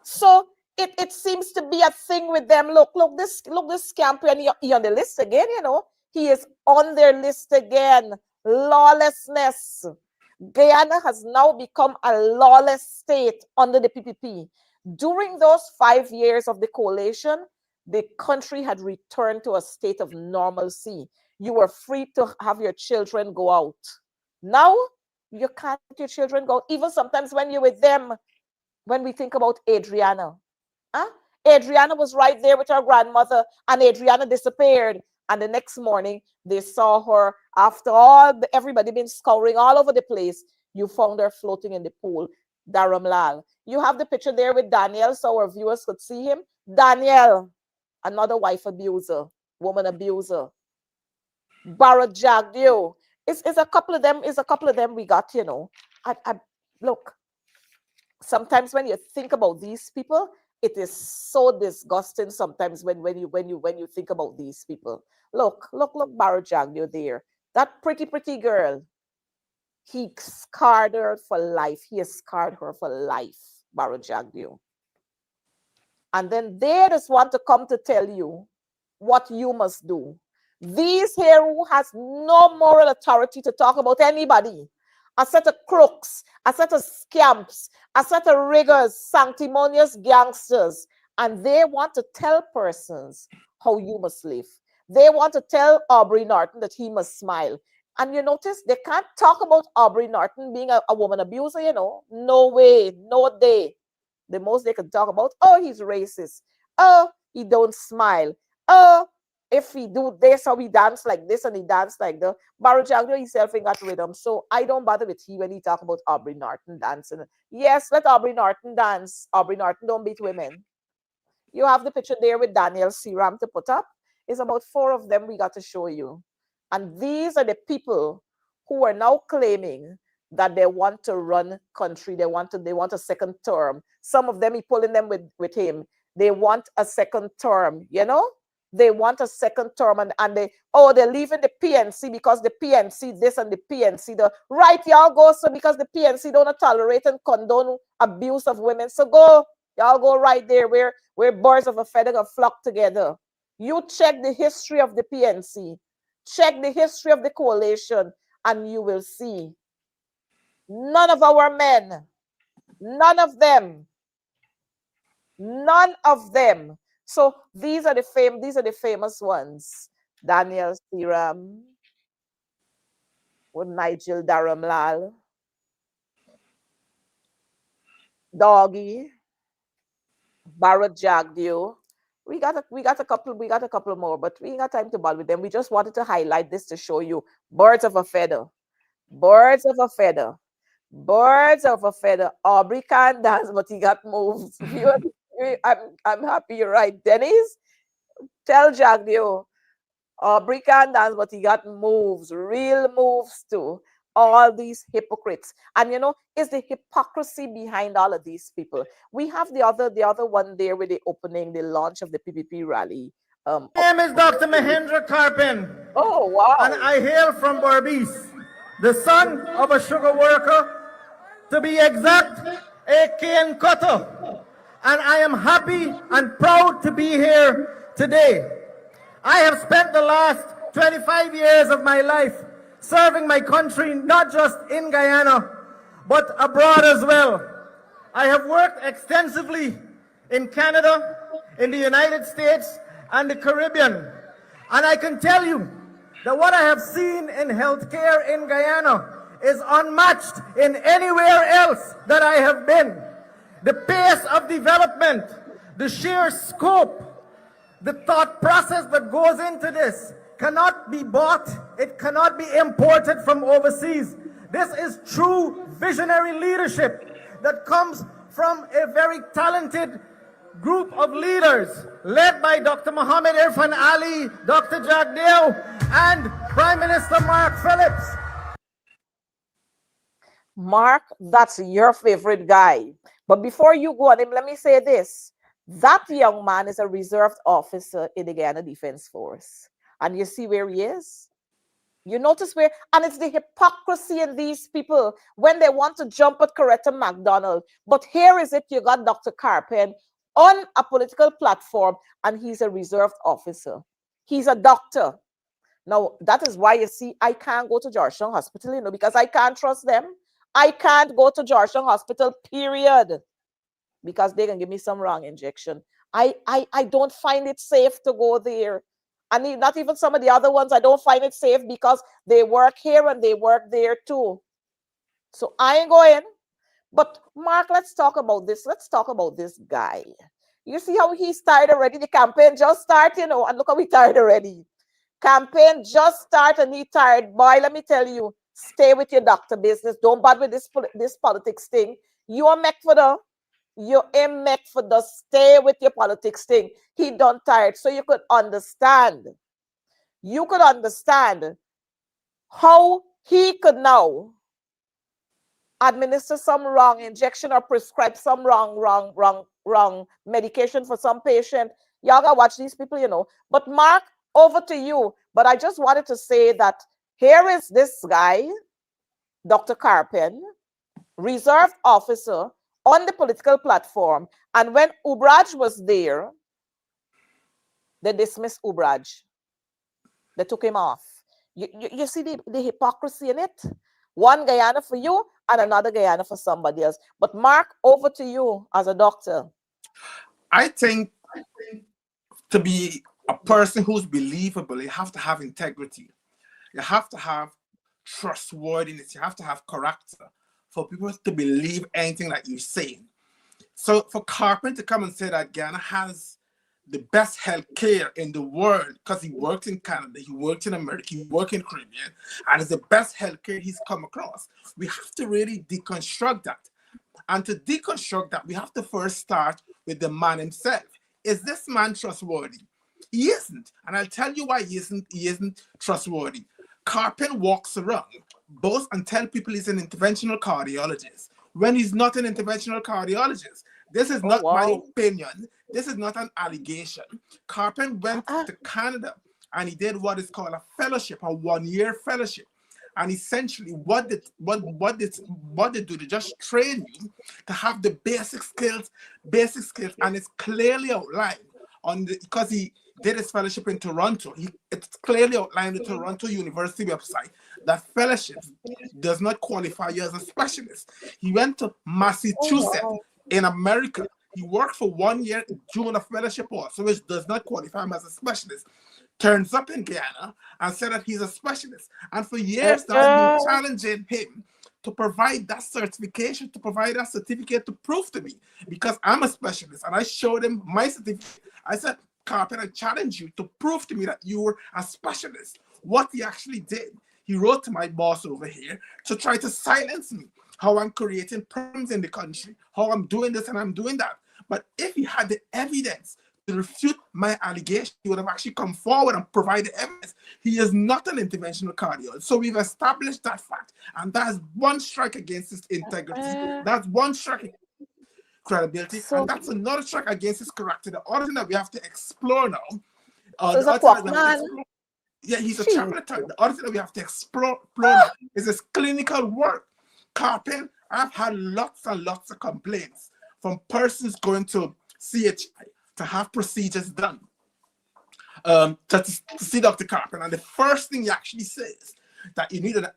So it seems to be a thing with them. Look this champion. He on the list again, He is on their list again. Lawlessness. Guyana has now become a lawless state under the PPP. During those 5 years of the coalition, the country had returned to a state of normalcy. You were free to have your children go out. Now, you can't let your children go. Even sometimes when you're with them, when we think about Adriana. Adriana was right there with her grandmother, and Adriana disappeared. And the next morning, they saw her after everybody been scouring all over the place. You found her floating in the pool. Dharamlal. You have the picture there with Daniel, so our viewers could see him. Daniel, another wife abuser, woman abuser. Bharat Jagdeo. It's a couple of them we got, look, sometimes when you think about these people, it is so disgusting sometimes when you think about these people. Look, Bharat Jagdeo there. That pretty girl. He scarred her for life. He has scarred her for life, Bharat Jagdeo. And then they just want to come to tell you what you must do. These here who has no moral authority to talk about anybody. A set of crooks, a set of scamps, a set of riggers, sanctimonious gangsters. And they want to tell persons how you must live. They want to tell Aubrey Norton that he must smile. And you notice they can't talk about Aubrey Norton being a woman abuser, No way, no day. The most they can talk about, oh, he's racist. Oh, he don't smile. Oh, if he do this or he dance like this and he dance like the Bharat Jagdeo himself ain't got rhythm. So I don't bother with he when he talk about Aubrey Norton dancing. Yes, let Aubrey Norton dance. Aubrey Norton don't beat women. You have the picture there with Daniel Siram to put up. It's about 4 of them we got to show you. And these are the people who are now claiming that they want to run country. They want a second term. Some of them, he pulling them with him. They want a second term, They want a second term and they're leaving the PNC because the PNC this and the PNC the right, y'all go. So because the PNC don't tolerate and condone abuse of women. So y'all go right there where birds of a feather gonna flock together. You check the history of the PNC, check the history of the coalition, and you will see none of our men, none of them. So these are the famous ones. Daniel Siram, with Nigel Dharamlal, Doggy, Bharat Jagdeo. We got a couple more, but we ain't got time to bother with them. We just wanted to highlight this to show you birds of a feather. Birds of a feather. Birds of a feather. Aubrey can't dance, but he got moves. I'm happy you're right. Dennis, tell Jagdeo. Aubrey can't dance, but he got moves. Real moves too. all these hypocrites. And you know, it's the hypocrisy behind all of these people. We have the other one there with the opening, the launch of the PPP rally. My name is Dr. Mahendra Karpin, Oh, and wow. I hail from Berbice, the son of a sugar worker, to be exact, a cane cutter. And I am happy and proud to be here today. I have spent the last 25 years of my life serving my country, not just in Guyana, but abroad as well. I have worked extensively in Canada, in the United States, and the Caribbean. And I can tell you that what I have seen in healthcare in Guyana is unmatched in anywhere else that I have been. The pace of development, the sheer scope, the thought process that goes into this cannot be bought, it cannot be imported from overseas. This is true visionary leadership that comes from a very talented group of leaders led by Dr. Mohammed Irfan Ali, Dr. Jack Dale, and Prime Minister Mark Phillips. Mark, that's your favorite guy. But before you go on him, let me say this. That young man is a reserved officer in the Guyana Defense Force. And you see where he is? You notice where, and it's the hypocrisy in these people when they want to jump at Coretta McDonald. But here is it, you got Dr. Karpin on a political platform, and he's a reserved officer. He's a doctor. Now, that is why you see, I can't go to Georgetown Hospital, you know, because I can't trust them. I can't go to Georgetown Hospital, period, because they can give me some wrong injection. I don't find it safe to go there. And not even some of the other ones, I don't find it safe because they work here and they work there too. So I ain't going. But Mark, let's talk about this. Let's talk about this guy. You see how he started already? The campaign just started, you know, and look how he tired already. Campaign just started and he tired. Boy, let me tell you, stay with your doctor business. Don't bother with this politics thing. You are meant for the, you ain't meant for the, stay with your politics thing. He done tired. So you could understand. You could understand how he could now administer some wrong injection or prescribe some wrong medication for some patient. Y'all gotta watch these people, you know. But Mark, over to you. But I just wanted to say that here is this guy, Dr. Karpin, reserve officer on the political platform. And when Ubraj was there, they dismissed Ubraj. They took him off. You see the hypocrisy in it? One Guyana for you and another Guyana for somebody else. But Mark, over to you as a doctor. I think to be a person who's believable, you have to have integrity. You have to have trustworthiness. You have to have character for people to believe anything that you say. So for Karpin to come and say that Ghana has the best health care in the world, because he worked in Canada, he worked in America, he worked in Caribbean, and it's the best health care he's come across. We have to really deconstruct that. And to deconstruct that, we have to first start with the man himself. Is this man trustworthy? He isn't. And I'll tell you why he isn't trustworthy. Karpin walks around, boasts and tell people he's an interventional cardiologist when he's not an interventional cardiologist. This is not my opinion. This is not an allegation. Karpin went to Canada and he did what is called a fellowship, a 1-year fellowship. And essentially what they do, they just train you to have the basic skills, and it's clearly outlined on the, because he did his fellowship in Toronto. It's clearly outlined in the Toronto University website that fellowship does not qualify you as a specialist. He went to Massachusetts in America. He worked for 1 year doing a fellowship also, which does not qualify him as a specialist. Turns up in Guyana and said that he's a specialist. And for years now, I've been challenging him to provide that certification, to provide that certificate to prove to me, because I'm a specialist. And I showed him my certificate. I said, Karpin, I challenge you to prove to me that you were a specialist. What he actually did, he wrote to my boss over here to try to silence me, how I'm creating problems in the country, how I'm doing this and I'm doing that. But if he had the evidence refute my allegation, he would have actually come forward and provided evidence. He is not an interventional cardiologist. So we've established that fact. And that's one strike against his integrity. That's one strike against credibility. So, And that's another strike against his character. The other thing that we have to explore now. so he's a quack man. Yeah, he's a Jeez. charlatan. The other thing that we have to explore now is his clinical work. Carpin, I've had lots and lots of complaints from persons going to CHI to have procedures done, to see Dr. Carpin. And the first thing he actually says that you need an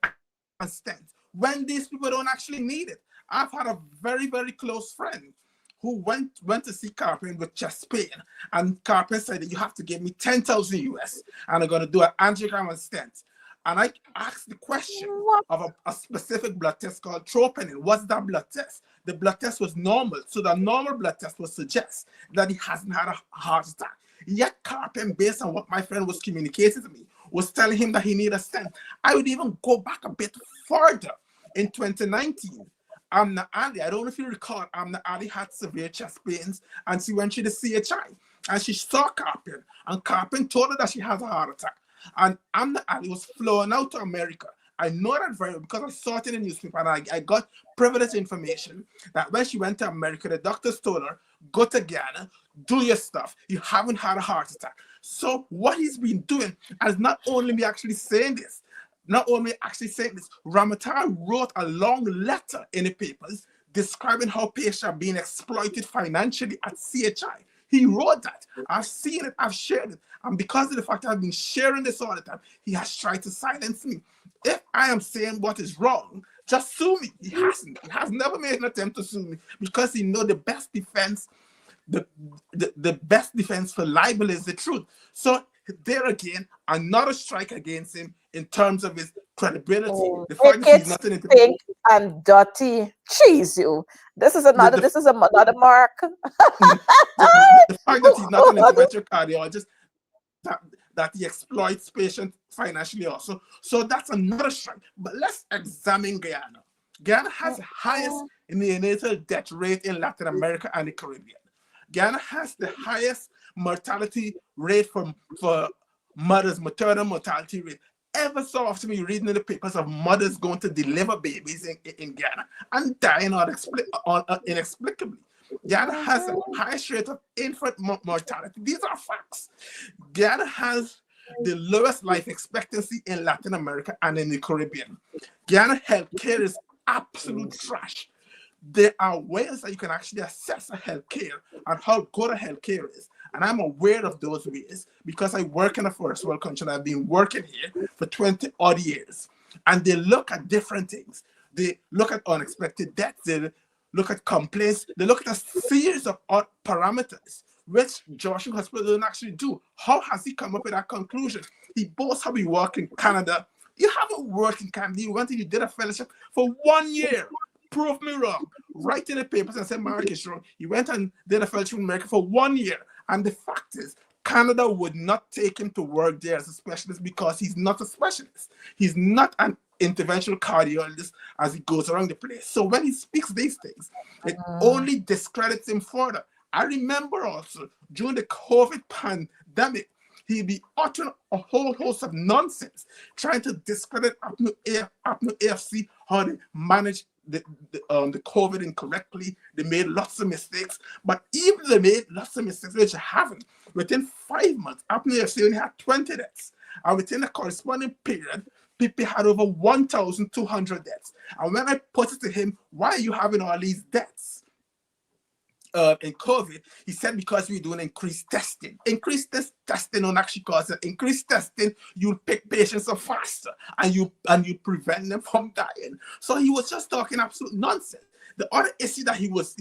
stent when these people don't actually need it. I've had a very, very close friend who went to see Carpin with chest pain, and Carpin said that you have to give me 10,000 US and I'm going to do an angiogram and stent. And I asked the question of a specific blood test called troponin. What's that blood test? The blood test was normal. So the normal blood test would suggest that he hasn't had a heart attack. Yet Carpin, based on what my friend was communicating to me, was telling him that he needed a stent. I would even go back a bit further. In 2019, Amna Ali, I don't know if you recall, Amna Ali had severe chest pains and she went to the CHI and she saw Carpin, and Carpin told her that she has a heart attack. And Amna Ali was flown out to America. I know that very well because I saw it in the newspaper, and I got privileged information that when she went to America, the doctors told her, go to Ghana, do your stuff. You haven't had a heart attack. So what he's been doing, and not only me actually saying this, Ramatar wrote a long letter in the papers describing how patients are being exploited financially at CHI. He wrote that. I've seen it. I've shared it. And because of the fact that I've been sharing this all the time, he has tried to silence me. If I am saying what is wrong, just sue me. He hasn't. He has never made an attempt to sue me because he knows the best defense, the best defense for libel is the truth. So there again, another strike against him in terms of his credibility. The fact that he's not an stink and dirty. Jeez, you. This is another mark. The fact that he's not an interventional cardiologist, that he exploits patients financially also. So that's another strike. But let's examine Guyana. Guyana has the highest neonatal death rate in Latin America and the Caribbean. Guyana has the highest mortality rate for mothers, maternal mortality rate. Ever so often you're reading in the papers of mothers going to deliver babies in Guyana and dying inexplicably. Guyana has the highest rate of infant mortality. These are facts. Guyana has the lowest life expectancy in Latin America and in the Caribbean. Guyana healthcare is absolute trash. There are ways that you can actually assess a healthcare and how good a healthcare is. And I'm aware of those ways because I work in a first world country and I've been working here for 20 odd years. And they look at different things. They look at unexpected deaths. They look at complaints. They look at a series of odd parameters, which Joshua Hospital doesn't actually do. How has he come up with that conclusion? He boasts how he worked in Canada. You haven't worked in Canada. You went and you did a fellowship for 1 year. Prove me wrong. Write in the papers and say Mark is wrong. You went and did a fellowship in America for 1 year. And the fact is, Canada would not take him to work there as a specialist because he's not a specialist. He's not an interventional cardiologist as he goes around the place. So when he speaks these things, it only discredits him further. I remember also during the COVID pandemic, he'd be uttering a whole host of nonsense, trying to discredit Apno AFC, how they manage the COVID incorrectly. They made lots of mistakes, but even they made lots of mistakes, which haven't. Within 5 months, Apno AFC only had 20 deaths, and within a corresponding period, PP had over 1,200 deaths. And when I put it to him, why are you having all these deaths in COVID? He said because we're doing increased testing. Increased testing don't actually cause it. Increased testing, you'll pick patients up faster and you prevent them from dying. So he was just talking absolute nonsense. The other issue that he was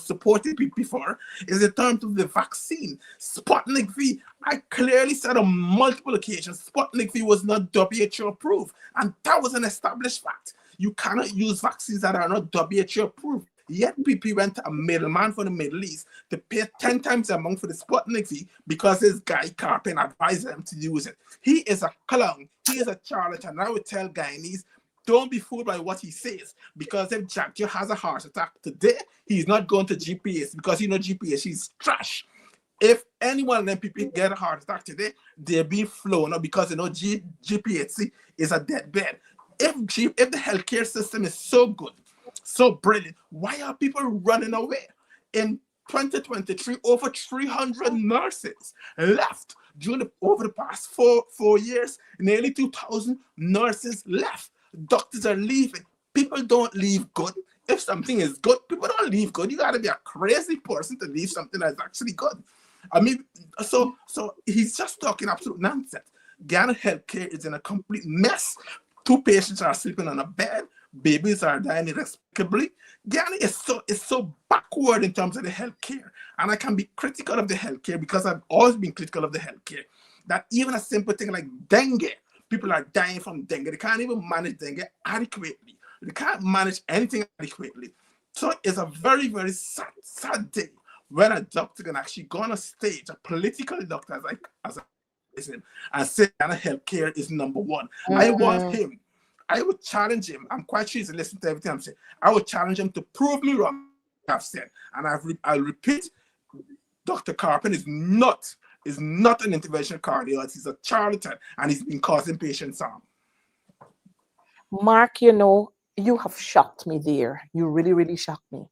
supporting people for is in terms of the vaccine. Sputnik V, I clearly said on multiple occasions, Sputnik V was not WHO approved. And that was an established fact. You cannot use vaccines that are not WHO approved. Yet PP went to a middleman from the Middle East to pay 10 times the amount for the Sputnik V because this guy Carpin advised them to use it. He is a clown. He is a charlatan. I would tell Guyanese, don't be fooled by what he says, because if Jack has a heart attack today, he's not going to GPS because you know GPS is trash. If anyone in MPP get a heart attack today, they're being flown up because GPHC is a deathbed. If the healthcare system is so good, so brilliant, why are people running away? In 2023, over 300 nurses left over the past four years. Nearly 2,000 nurses left. Doctors are leaving. People don't leave good. If something is good, people don't leave good. You gotta be a crazy person to leave something that's actually good. I mean, so he's just talking absolute nonsense. Ghana healthcare is in a complete mess. 2 patients are sleeping on a bed. Babies are dying inexplicably. Ghana is so backward in terms of the healthcare, and I can be critical of the healthcare because I've always been critical of the healthcare. That even a simple thing like dengue, people are dying from dengue. They can't even manage dengue adequately. They can't manage anything adequately. So it's a very, very sad day when a doctor can actually go on a stage, a political doctor as him, and say Ghana healthcare is number one. I want him. I would challenge him. I'm quite sure he's listening to everything I'm saying. I would challenge him to prove me wrong. I've said, and I'll repeat: Dr. Carpen is not an interventional cardiologist. He's a charlatan, and he's been causing patients harm. Mark, you know, you have shocked me there. You really, really shocked me.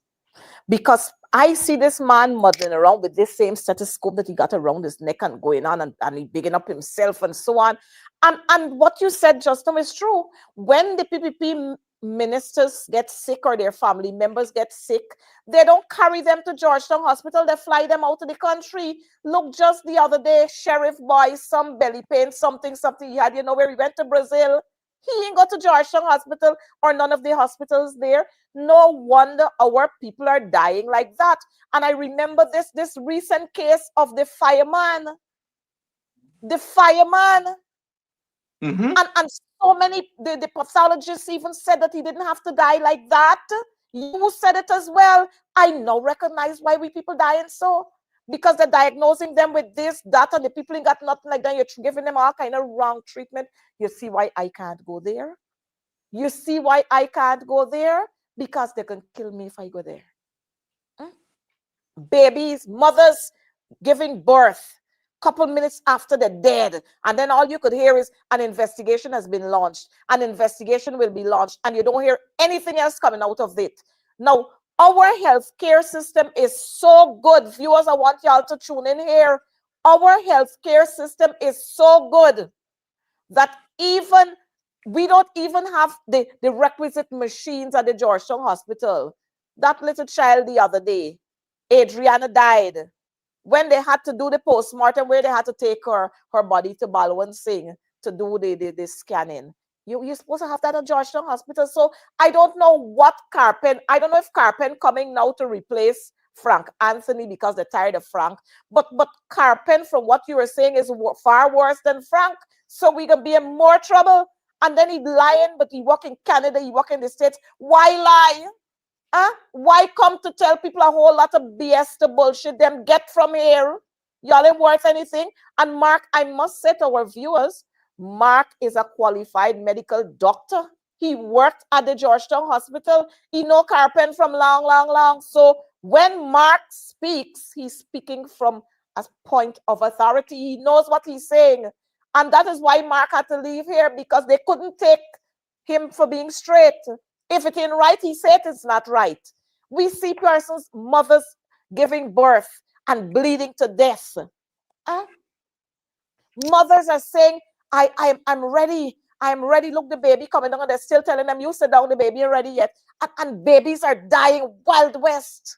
Because I see this man muddling around with this same stethoscope that he got around his neck and going on and he bigging up himself and so on. And what you said just now is true. When the PPP ministers get sick or their family members get sick, they don't carry them to Georgetown Hospital. They fly them out of the country. Look, just the other day, Sheriff Boy, some belly pain, something he had, you know, where he went to Brazil. He ain't got to Georgetown Hospital or none of the hospitals there. No wonder our people are dying like that. And I remember this recent case of the fireman. The fireman. Mm-hmm. And so many, the pathologists even said that he didn't have to die like that. You said it as well. I now recognize why we people dying so. Because they're diagnosing them with this, that, and the people ain't got nothing like that. You're giving them all kind of wrong treatment. You see why I can't go there? You see why I can't go there? Because they can kill me if I go there. Babies, mothers giving birth, couple minutes after they're dead. And then all you could hear is an investigation has been launched. An investigation will be launched. And you don't hear anything else coming out of it. Now, our healthcare system is so good. Viewers, I want y'all to tune in here. Our healthcare system is so good that even we don't even have the requisite machines at the Georgetown Hospital. That little child the other day, Adriana, died when they had to do the postmortem, where they had to take her body to Balwan Singh to do the scanning. You're supposed to have that at Georgetown Hospital. So I don't know what Carpen, I don't know if Carpen coming now to replace Frank Anthony because they're tired of Frank. But Carpen, from what you were saying, is far worse than Frank. So we're going to be in more trouble. And then he's lying, but he work in Canada, he work in the States. Why lie? Why come to tell people a whole lot of BS to bullshit them? Get from here. Y'all ain't worth anything. And Mark, I must say to our viewers, Mark is a qualified medical doctor. He worked at the Georgetown Hospital. He know Carpen from long. So when Mark speaks, he's speaking from a point of authority. He knows what he's saying. And that is why Mark had to leave here, because they couldn't take him for being straight. If it ain't right, he said it's not right. We see persons, mothers giving birth and bleeding to death. Mothers are saying, I'm ready. I'm ready. Look, the baby coming down, and they're still telling them, you sit down, the baby ain't ready yet. And babies are dying Wild West.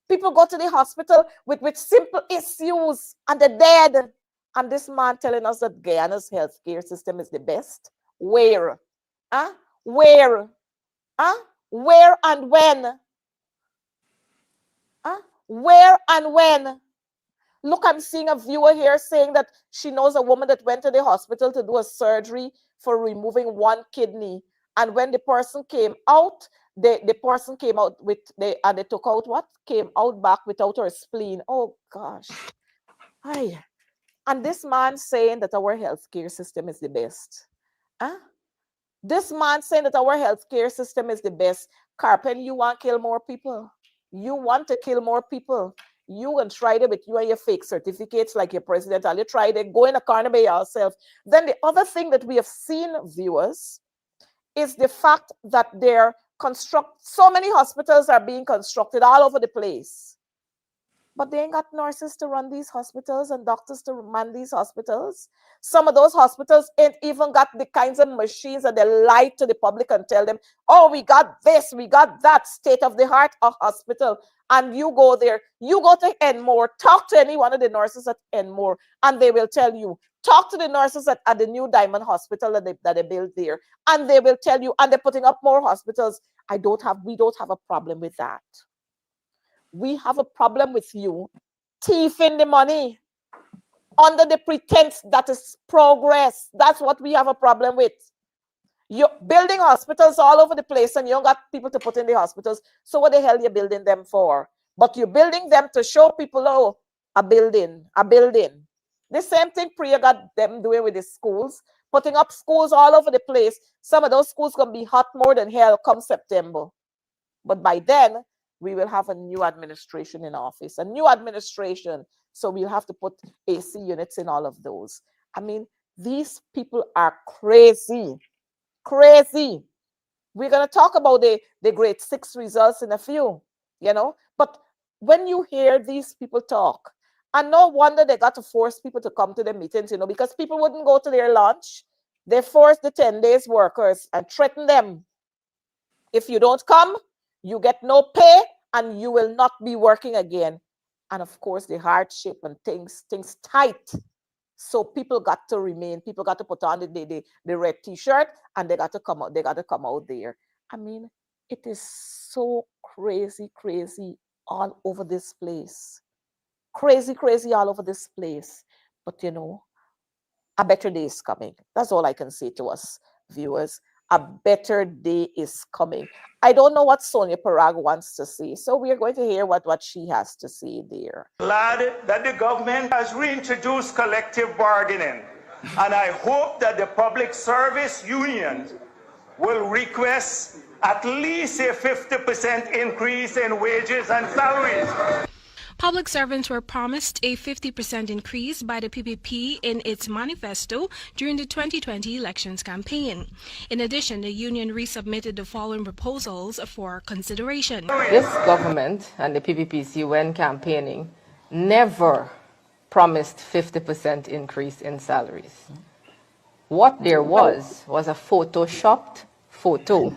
People go to the hospital with simple issues and they're dead. And this man telling us that Guyana's healthcare system is the best. Where? Where? Where and when? Where and when? Look, I'm seeing a viewer here saying that she knows a woman that went to the hospital to do a surgery for removing one kidney. And when the person came out, the person came out with, and they took out what? Came out back without her spleen. Oh, gosh. Aye. And this man saying that our healthcare system is the best. This man saying that our healthcare system is the best. Carpen, you want to kill more people. You want to kill more people. you and try it with you and your fake certificates like your president, and you try it, go in a corner by yourself. Then the other thing that we have seen, viewers, is the fact that so many hospitals are being constructed all over the place. But they ain't got nurses to run these hospitals and doctors to run these hospitals. Some of those hospitals ain't even got the kinds of machines that they lie to the public and tell them, oh, we got this, we got that, state-of-the-art hospital. And you go there, you go to Enmore, talk to any one of the nurses at Enmore, and they will tell you, talk to the nurses at the new Diamond Hospital that they built there, and they will tell you, and they're putting up more hospitals. We don't have a problem with that. We have a problem with you thieving the money under the pretense that is progress. That's what we have a problem with. You're building hospitals all over the place and you don't got people to put in the hospitals. So what the hell are you building them for? But you're building them to show people, oh, a building. The same thing Priya got them doing with the schools, putting up schools all over the place. Some of those schools going to be hot more than hell come September. But by then, we will have a new administration in office, a new administration. So we'll have to put AC units in all of those. I mean, these people are crazy. Crazy. We're going to talk about the grade 6 results in a few, But when you hear these people talk, and no wonder they got to force people to come to the meetings, because people wouldn't go to their lunch. They forced the 10 days workers and threatened them. If you don't come, you get no pay and you will not be working again. And of course, the hardship and things tight. So people got to remain. People got to put on the red T-shirt and they got to come out. They got to come out there. I mean, it is so crazy all over this place. Crazy all over this place. But a better day is coming. That's all I can say to us, viewers. A better day is coming. I don't know what Sonia Parag wants to say, so we are going to hear what she has to say there. Glad that the government has reintroduced collective bargaining, and I hope that the public service unions will request at least a 50% increase in wages and salaries. Public servants were promised a 50% increase by the PPP in its manifesto during the 2020 elections campaign. In addition, the union resubmitted the following proposals for consideration. This government and the PPPC, when campaigning, never promised 50% increase in salaries. What there was a photoshopped photo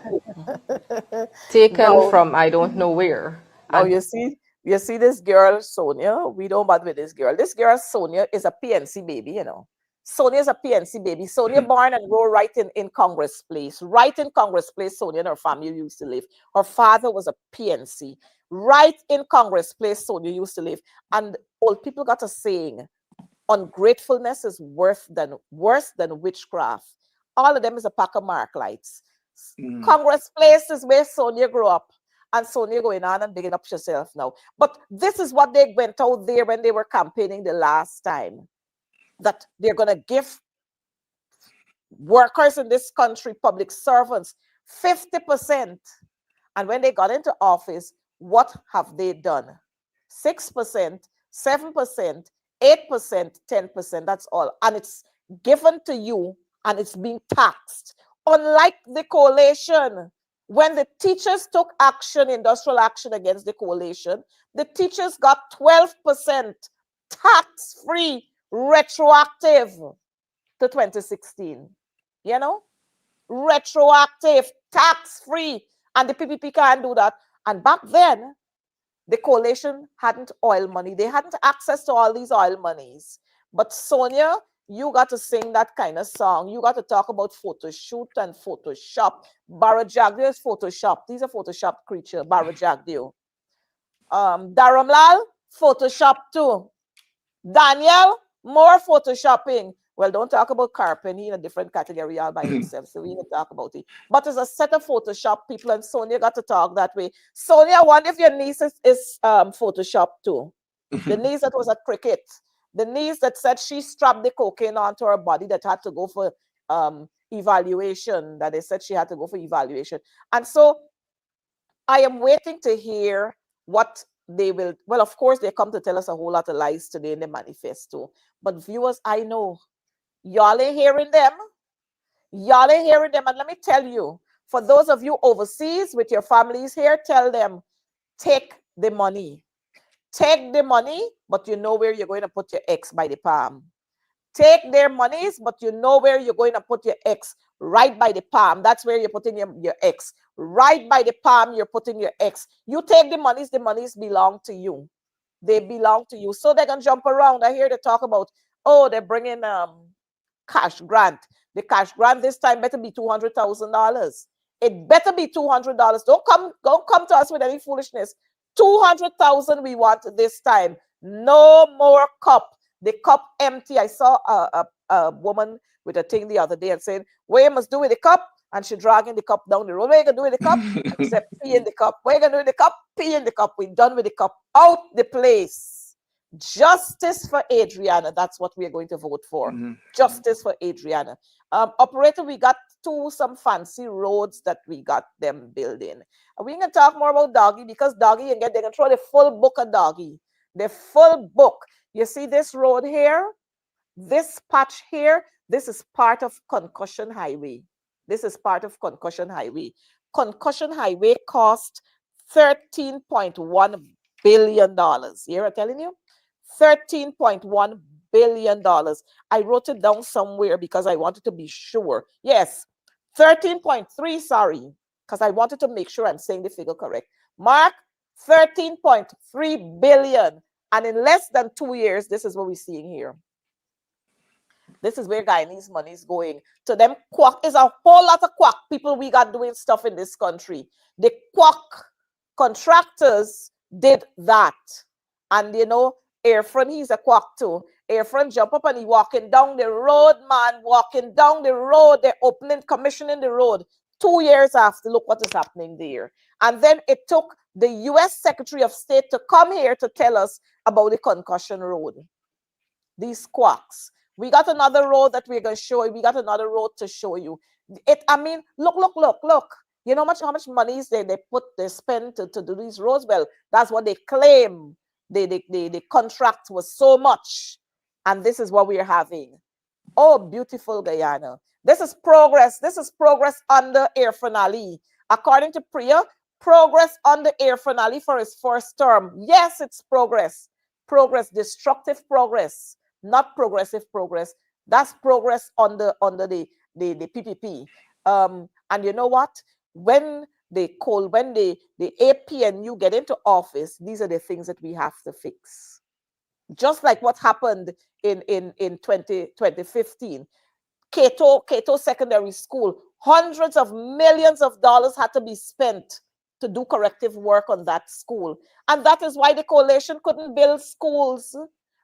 taken from I don't know where. Oh, you see this girl, Sonia, we don't bother with this girl. This girl, Sonia, is a PNC baby, Sonia is a PNC baby. Sonia born and grew right in Congress Place. Right in Congress Place, Sonia and her family used to live. Her father was a PNC. Right in Congress Place, Sonia used to live. And old people got a saying, ungratefulness is worse than witchcraft. All of them is a pack of mark lights. Congress Place is where Sonia grew up. And Sonia going on and bigging up herself now. But this is what they went out there when they were campaigning the last time. That they're going to give workers in this country, public servants, 50%. And when they got into office, what have they done? 6%, 7%, 8%, 10%, that's all. And it's given to you and it's being taxed. Unlike the coalition, when the teachers took action, industrial action against the coalition, the teachers got 12% tax-free, retroactive to 2016. Retroactive, tax-free. And the PPP can't do that. And back then, the coalition hadn't oil money. They hadn't access to all these oil monies. But Sonia, you got to sing that kind of song. You got to talk about photo shoot and Photoshop. Barajagdio is Photoshop. These are Photoshop creature, Barajagdio. Dharamlal, Photoshop too. Daniel, more Photoshopping. Well, don't talk about Carpen. He's in a different category all by himself, so we need to talk about it. But it's a set of Photoshop people, and Sonia got to talk that way. Sonia, I wonder if your niece is Photoshop too. The niece that was a cricket. The niece that said she strapped the cocaine onto her body that had to go for evaluation, that they said she had to go for evaluation. And so I am waiting to hear what they will, well, of course, they come to tell us a whole lot of lies today in the manifesto. But viewers, I know y'all ain't hearing them. Y'all ain't hearing them. And let me tell you, for those of you overseas with your families here, tell them, take the money. Take the money, but you know where you're going to put your X by the palm. Take their monies, but you know where you're going to put your X, right by the palm. That's where you're putting your X. Right by the palm, you're putting your X. You take the monies belong to you. They belong to you. So they can jump around. I hear they talk about, oh, they're bringing cash grant. The cash grant this time better be $200,000. It better be $200. Don't come to us with any foolishness. 200,000 we want this time. No more cup. The cup empty. I saw a woman with a thing the other day and saying, what you must do with the cup? And she dragging the cup down the road. What you gonna do with the cup? Except pee in the cup. What you gonna do with the cup? Pee in the cup. We're done with the cup. Out the place. Justice for Adriana. That's what we're going to vote for. Justice for Adriana. Operator, we got some fancy roads that we got them building. We're going to talk more about Doggy because Doggy, they can throw the full book of Doggy. The full book. You see this road here? This patch here? This is part of Concussion Highway. This is part of Concussion Highway. Concussion Highway cost $13.1 billion. You I'm telling you? $13.1 billion. I wrote it down somewhere because I wanted to be sure. Yes, 13.3, sorry, because I wanted to make sure I'm saying the figure correct. Mark, 13.3 billion. And in less than 2 years, this is what we're seeing here. This is where Guyanese money is going. To them, quack is a whole lot of quack people we got doing stuff in this country. The quack contractors did that. And you know, Airfront, he's a quack too. Airfront jump up and he walking down the road, man, walking down the road. They're opening, commissioning the road. 2 years after, look what is happening there. And then it took the U.S. Secretary of State to come here to tell us about the Concussion Road. These quacks. We got another road that we're going to show you. We got another road to show you. I mean, look. You know how much money they spend to do these roads? Well, that's what they claim. The contract was so much. And this is what we're having. Oh, beautiful Guyana. This is progress. This is progress under Irfan Ali. According to Priya, progress under Irfan Ali for his first term. Yes, it's progress. Progress, destructive progress, not progressive progress. That's progress under the PPP. And you know what? When the APNU get into office, these are the things that we have to fix. Just like what happened in 2015. Cato Secondary School, hundreds of millions of dollars had to be spent to do corrective work on that school. And that is why the coalition couldn't build schools.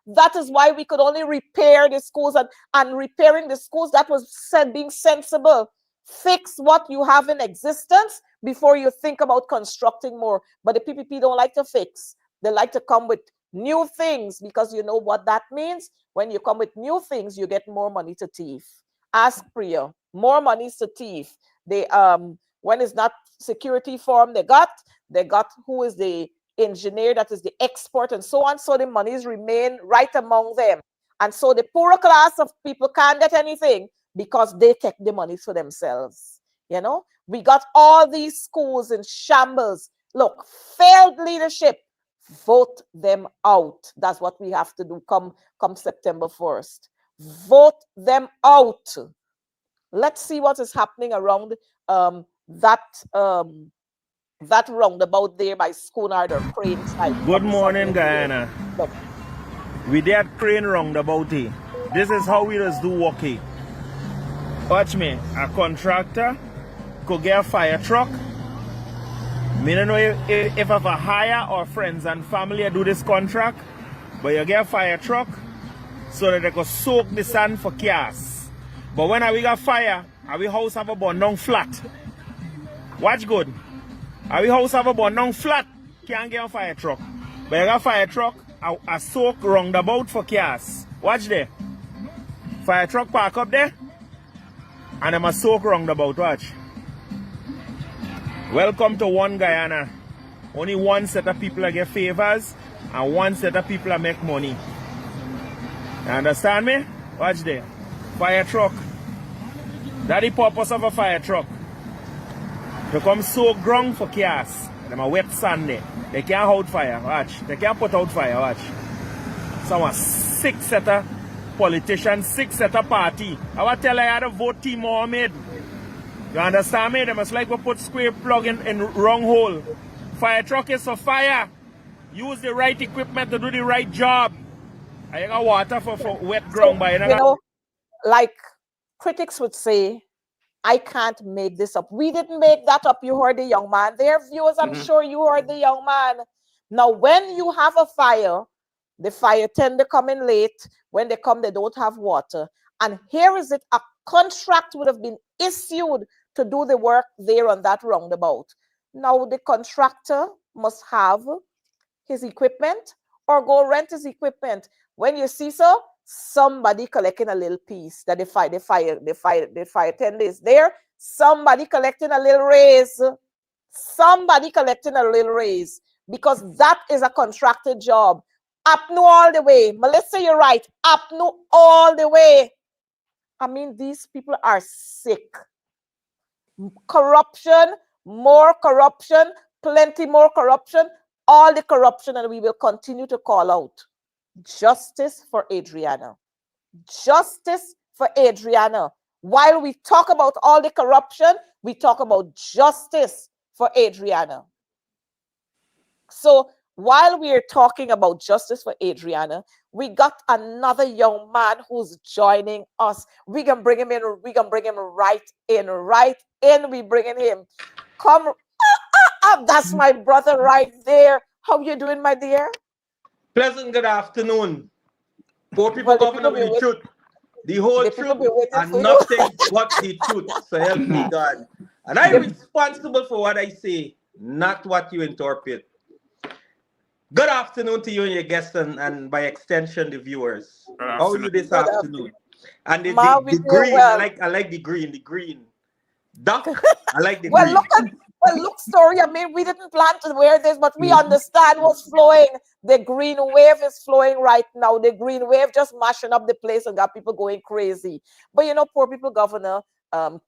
That is why we could only repair the schools, and repairing the schools, that was said being sensible. Fix what you have in existence before you think about constructing more. But the PPP don't like to fix. They like to come with new things, because you know what that means? When you come with new things, you get more money to thief. Ask Priya, more money to thief. They when it's not security firm, they got who is the engineer, that is the expert, and so on. So the monies remain right among them. And so the poorer class of people can't get anything because they take the money for themselves. You know, we got all these schools in shambles. Look, failed leadership. Vote them out. That's what we have to do come September 1st. Vote them out. Let's see what is happening around that roundabout there by Schoonard or Crane side. Good morning, Guyana. Look. We did at Crane roundabout here. This is how we just do work here. Watch me. A contractor could get a fire truck. I don't know if I have a hire or friends and family do this contract, but you get a fire truck so that they can soak the sand for cars. But when we got fire, our house have a burn down flat. Watch good. Our house have a burn down flat. Can't get a fire truck. But you got a fire truck, a soak roundabout for cars. Watch there. Fire truck park up there, and I'm a soak roundabout. Watch. Welcome to One Guyana. only one set of people that get favors and one set of people that make money. You understand me? Watch there. Fire truck. That's the purpose of a fire truck. To come soak ground for chaos. Them a wet sand there. They can't hold fire. Watch. They can't put out fire. Watch. Someone 6 set of politicians, 6 set of party. I will tell you how to vote Team Mohammed. You understand me? They must like to put square plug in wrong hole. Fire truck is for fire. Use the right equipment to do the right job. I got water for wet ground. But you know, like critics would say, I can't make this up. We didn't make that up. You heard the young man. Their viewers, I'm sure you heard the young man. Now, when you have a fire, the fire tend to come in late. When they come, they don't have water. And here is it, a contract would have been issued to do the work there on that roundabout. Now, the contractor must have his equipment or go rent his equipment. When you see so, somebody collecting a little piece that the fire tender is there. Somebody collecting a little raise. Somebody collecting a little raise because that is a contracted job. Apnu all the way. Melissa, you're right. Apnu all the way. I mean, these people are sick. Corruption, more corruption, plenty more corruption, all the corruption, and we will continue to call out. Justice for Adriana. Justice for Adriana. While we talk about all the corruption, we talk about justice for Adriana. So while we are talking about justice for Adriana, we got another young man who's joining us. We can bring him in. We can bring him right in. We bringing him. Come. That's my brother right there. How you doing, my dear? Pleasant good afternoon. Poor people governor with the truth. The whole truth and nothing but the truth. So help me God. And I'm responsible for what I say, not what you interpret. Good afternoon to you and your guests and by extension the viewers. How are you this afternoon? And the green, well. I like the green. Duck, I like the green. Look, story. I mean, we didn't plan to wear this, but we understand what's flowing. The green wave is flowing right now. The green wave just mashing up the place and got people going crazy. But you know, poor people governor,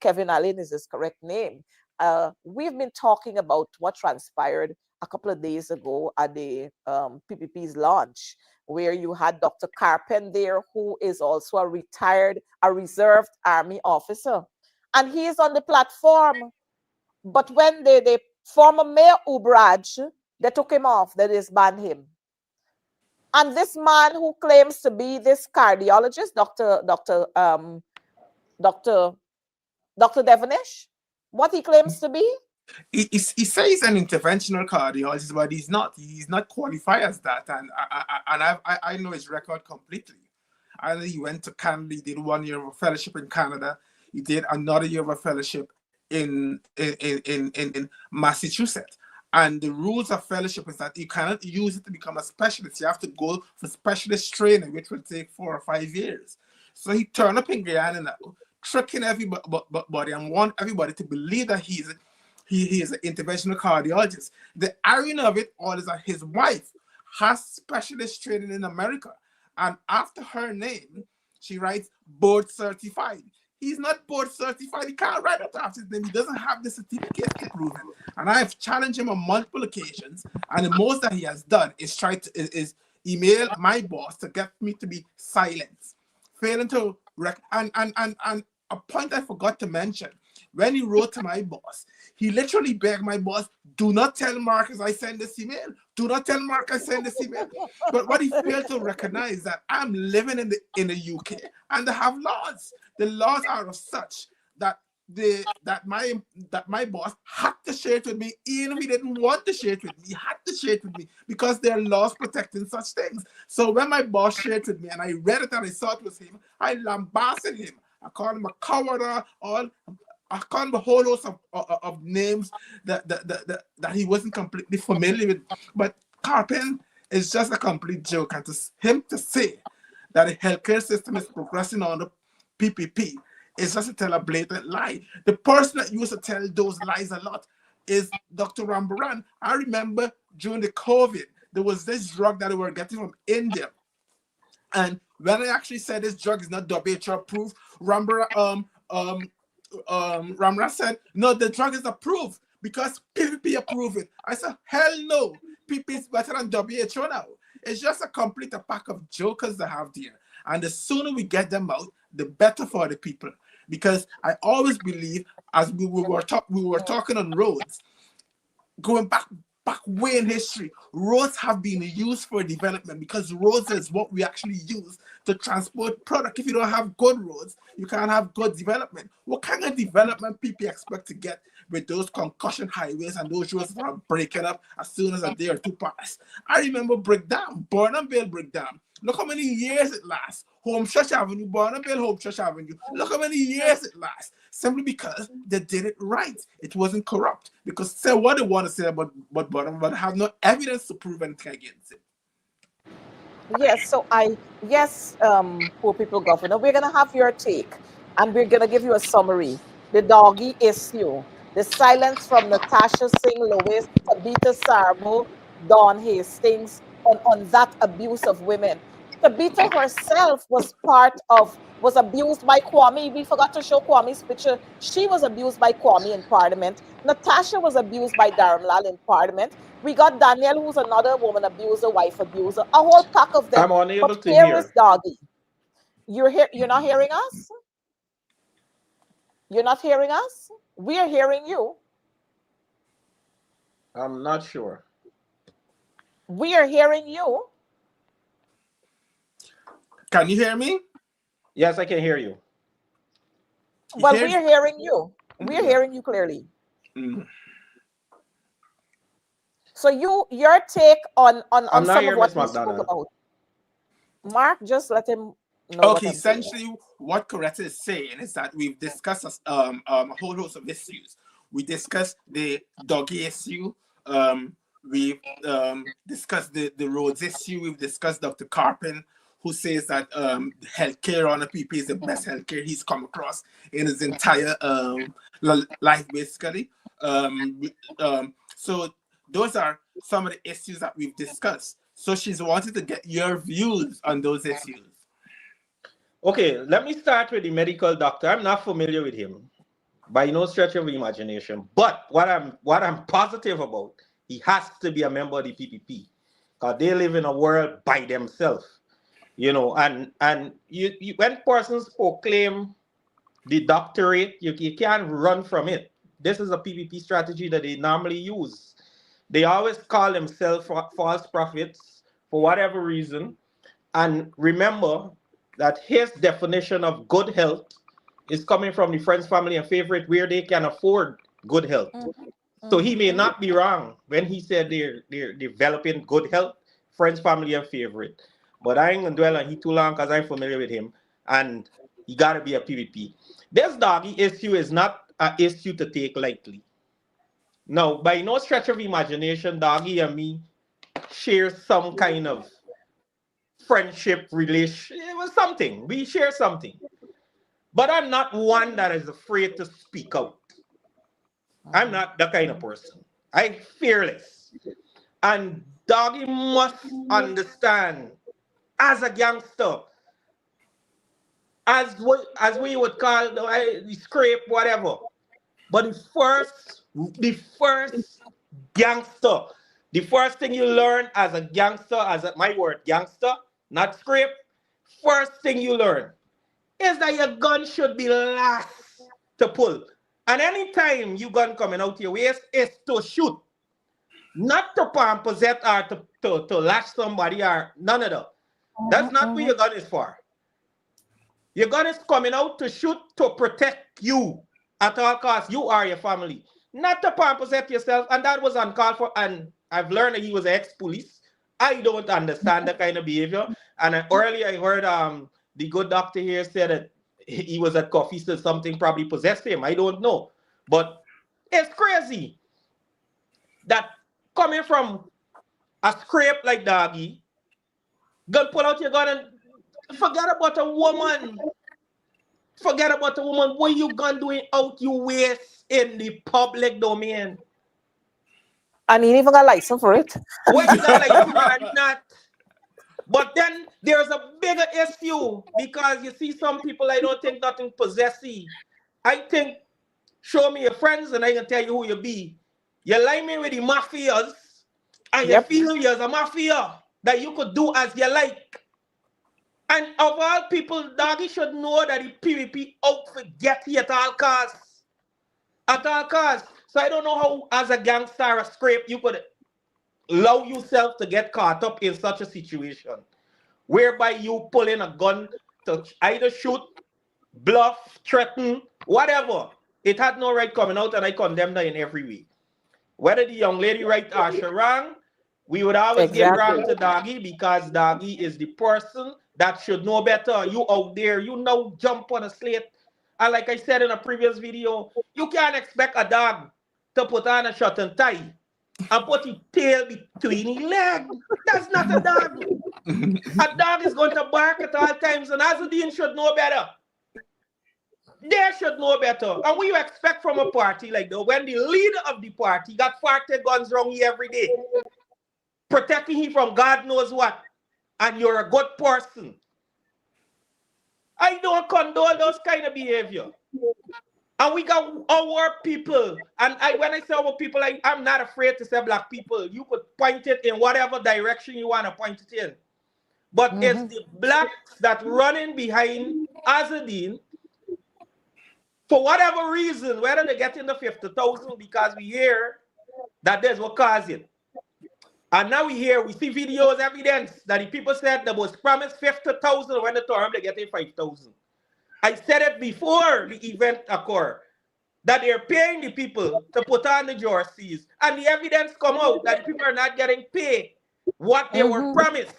Kevin Allen is his correct name. We've been talking about what transpired a couple of days ago at the PPP's launch, where you had Dr. Carpen there, who is also a reserved army officer. And he is on the platform. But when the former Mayor Ubraj, they took him off, they disbanded him. And this man who claims to be this cardiologist, Dr. Devonish, what he claims to be? He says he's an interventional cardiologist, but he's not. He's not qualified as that. And I know his record completely. I know he went to Canada. He did 1 year of a fellowship in Canada. He did another year of a fellowship in Massachusetts. And the rules of fellowship is that you cannot use it to become a specialist. You have to go for specialist training, which will take 4 or 5 years. So he turned up in Guyana now, tricking everybody and want everybody to believe that he is an interventional cardiologist. The irony of it all is that his wife has specialist training in America. And after her name, she writes board certified. He's not board certified. He can't write it after his name. He doesn't have the certificate to prove it. And I've challenged him on multiple occasions. And the most that he has done is is email my boss to get me to be silent. Failing to and a point I forgot to mention. When he wrote to my boss, he literally begged my boss, do not tell Marcus I send this email. Do not tell Mark I send this email. But what he failed to recognize that I'm living in the UK and they have laws. The laws are of such that my boss had to share it with me, even if he didn't want to share it with me. He had to share it with me because there are laws protecting such things. So when my boss shared it with me and I read it and I saw it was him, I lambasted him. I called him a coward, I called him a whole host of names that he wasn't completely familiar with. But Carpen is just a complete joke. And him to say that the healthcare system is progressing on the PPP is just to tell a blatant lie. The person that used to tell those lies a lot is Dr. Rambaran. I remember during the COVID, there was this drug that they were getting from India. And when I actually said this drug is not WHO approved, Rambaran said, no, the drug is approved because PPP approved it. I said, hell no, PPP is better than WHO now. It's just a complete pack of jokers they have there. And the sooner we get them out, the better for the people. Because I always believe, as we were talking on roads, going back way in history, roads have been used for development because roads is what we actually use to transport product. If you don't have good roads, you can't have good development. What kind of development people expect to get with those concussion highways and those roads that are breaking up as soon as a day or two pass? I remember breakdown, Burnhamville breakdown. Look how many years it lasts. Home Church Avenue, Burnhamville, Home Church Avenue. Look how many years it lasts. Simply because they did it right. It wasn't corrupt. Because say what they want to say about Burnham, but have no evidence to prove anything against it. Yes, Poor People Governor, we're gonna have your take, and we're gonna give you a summary. The doggy issue, the silence from Natasha Singh Lewis, Tabitha Sarbo, Dawn Hastings on that abuse of women. Tabitha herself was abused by Kwame. We forgot to show Kwame's picture. She was abused by Kwame in Parliament. Natasha was abused by Dharamlal in Parliament. We got Danielle, who's another woman abuser, wife abuser, a whole pack of them. I'm unable but to here hear. is Doggy. You're not hearing us? You're not hearing us? We are hearing you. I'm not sure. We are hearing you. Can you hear me? Yes, I can hear you. Well, we are hearing you. We are hearing you clearly. Mm. So your take on I'm not some here, of what Miss we spoke McDonald. about. Mark, just let him know. Okay, essentially what Coretta is saying is that we've discussed a whole host of issues. We discussed the doggy issue. We've discussed the roads issue. We've discussed Dr. Carpin, who says that healthcare on a PP is the best healthcare he's come across in his entire life, basically. So those are some of the issues that we've discussed. So she's wanted to get your views on those issues. Okay, let me start with the medical doctor. I'm not familiar with him by no stretch of imagination. But what I'm positive about, he has to be a member of the PPP because they live in a world by themselves. You know, and you when persons proclaim the doctorate, you can't run from it. This is a PPP strategy that they normally use. They always call themselves false prophets for whatever reason. And remember that his definition of good health is coming from the friends, family, and favorite where they can afford good health. So he may not be wrong when he said they're developing good health, friends, family, and favorite. But I ain't gonna dwell on him too long because I'm familiar with him, and he gotta be a PVP. This doggy issue is not an issue to take lightly. Now, by no stretch of imagination, Doggy and me share some kind of friendship relation. It was something. We share something. But I'm not one that is afraid to speak out. I'm not that kind of person. I'm fearless. And Doggy must understand, as a gangster, as we would call the scrape, whatever. But the first gangster, the first thing you learn as a gangster, my word, gangster, not scrape, first thing you learn is that your gun should be last to pull. And anytime you gun coming out your waist is to shoot. Not to palm possess or to lash somebody or none of that. That's not what your gun is for. Your gun is coming out to shoot to protect you at all costs. You are your family. Not to palm possess yourself. And that was uncalled for. And I've learned that he was ex-police. I don't understand that kind of behavior. And earlier I heard the good doctor here said that he was at coffee, so something probably possessed him. I don't know. But it's crazy that coming from a scrape like Doggy, gonna pull out your gun and forget about a woman. Forget about a woman. What you gonna doing out your waist in the public domain? And he even got a license for it. Well, he got license and not. But then there's a bigger issue because you see some people I don't think nothing possessy. I think show me your friends and I can tell you who you be. You line me with the mafias and you feel you're a mafia that you could do as you like. And of all people, Doggy should know that the PvP out for get you at all costs. At all costs. So I don't know how as a gangster or a scrape you could allow yourself to get caught up in such a situation whereby you pull in a gun to either shoot, bluff, threaten, whatever. It had no right coming out and I condemn that in every way. Whether the young lady right or she wrong, we would always give wrong to Doggy because Doggy is the person that should know better. You out there, you know, jump on a slate. And like I said in a previous video, you can't expect a dog to put on a shirt and tie and put his tail between his legs. That's not a dog. A dog is going to bark at all times, and Azadine should know better. They should know better. And what you expect from a party like that when the leader of the party got 40 guns around here every day, protecting him from God knows what, and you're a good person. I don't condone those kind of behavior. And we got our people. And when I say our people, I'm not afraid to say black people. You could point it in whatever direction you want to point it in. But it's the blacks that running behind Azadine for whatever reason, whether they get in the 50,000 because we hear that there's what caused it. And now we see videos, evidence that the people said they was promised 50,000 when they told them they get 5,000. I said it before the event occurred, that they're paying the people to put on the jerseys, and the evidence come out that people are not getting paid what they were promised.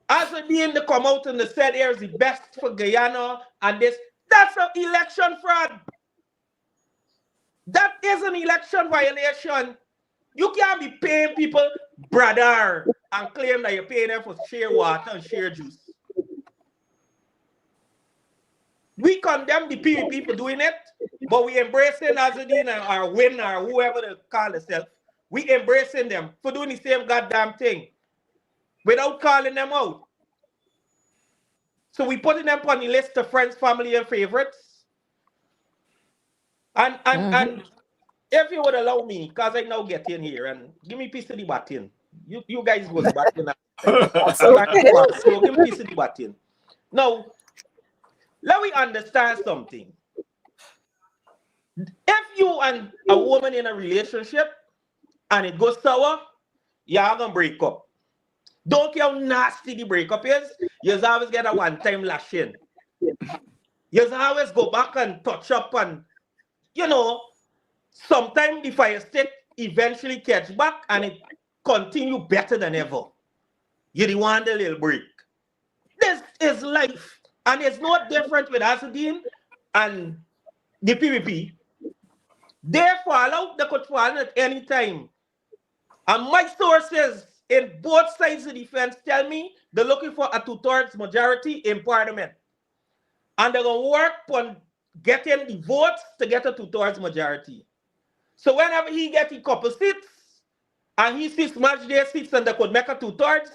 As again, they come out and they said here's the best for Guyana, and that's an election fraud. That is an election violation. You can't be paying people, brother, and claim that you're paying them for share water and share juice. We condemn the PvP for doing it, but we embracing Azadine or Win or whoever they call themselves. We embracing them for doing the same goddamn thing without calling them out. So we putting them on the list of friends, family, and favorites. And if you would allow me, because I now get in here and give me a piece of the batin. You guys was batting. So give me a piece of the batin. Now, let me understand something. If you and a woman in a relationship and it goes sour, you're going to break up. Don't care how nasty the breakup is, you always get a one-time lashing. You always go back and touch up and, you know, sometimes the fire stick eventually catch back and it continue better than ever. You want a little break. This is life. And it's not different with Azadine and the PvP. They fall out, they could fall at any time. And my sources in both sides of the fence tell me they're looking for a 2/3 majority in parliament. And they're going to work on getting the votes to get a 2/3 majority. So whenever he gets a couple seats, and he sees match their seats and they could make a 2/3,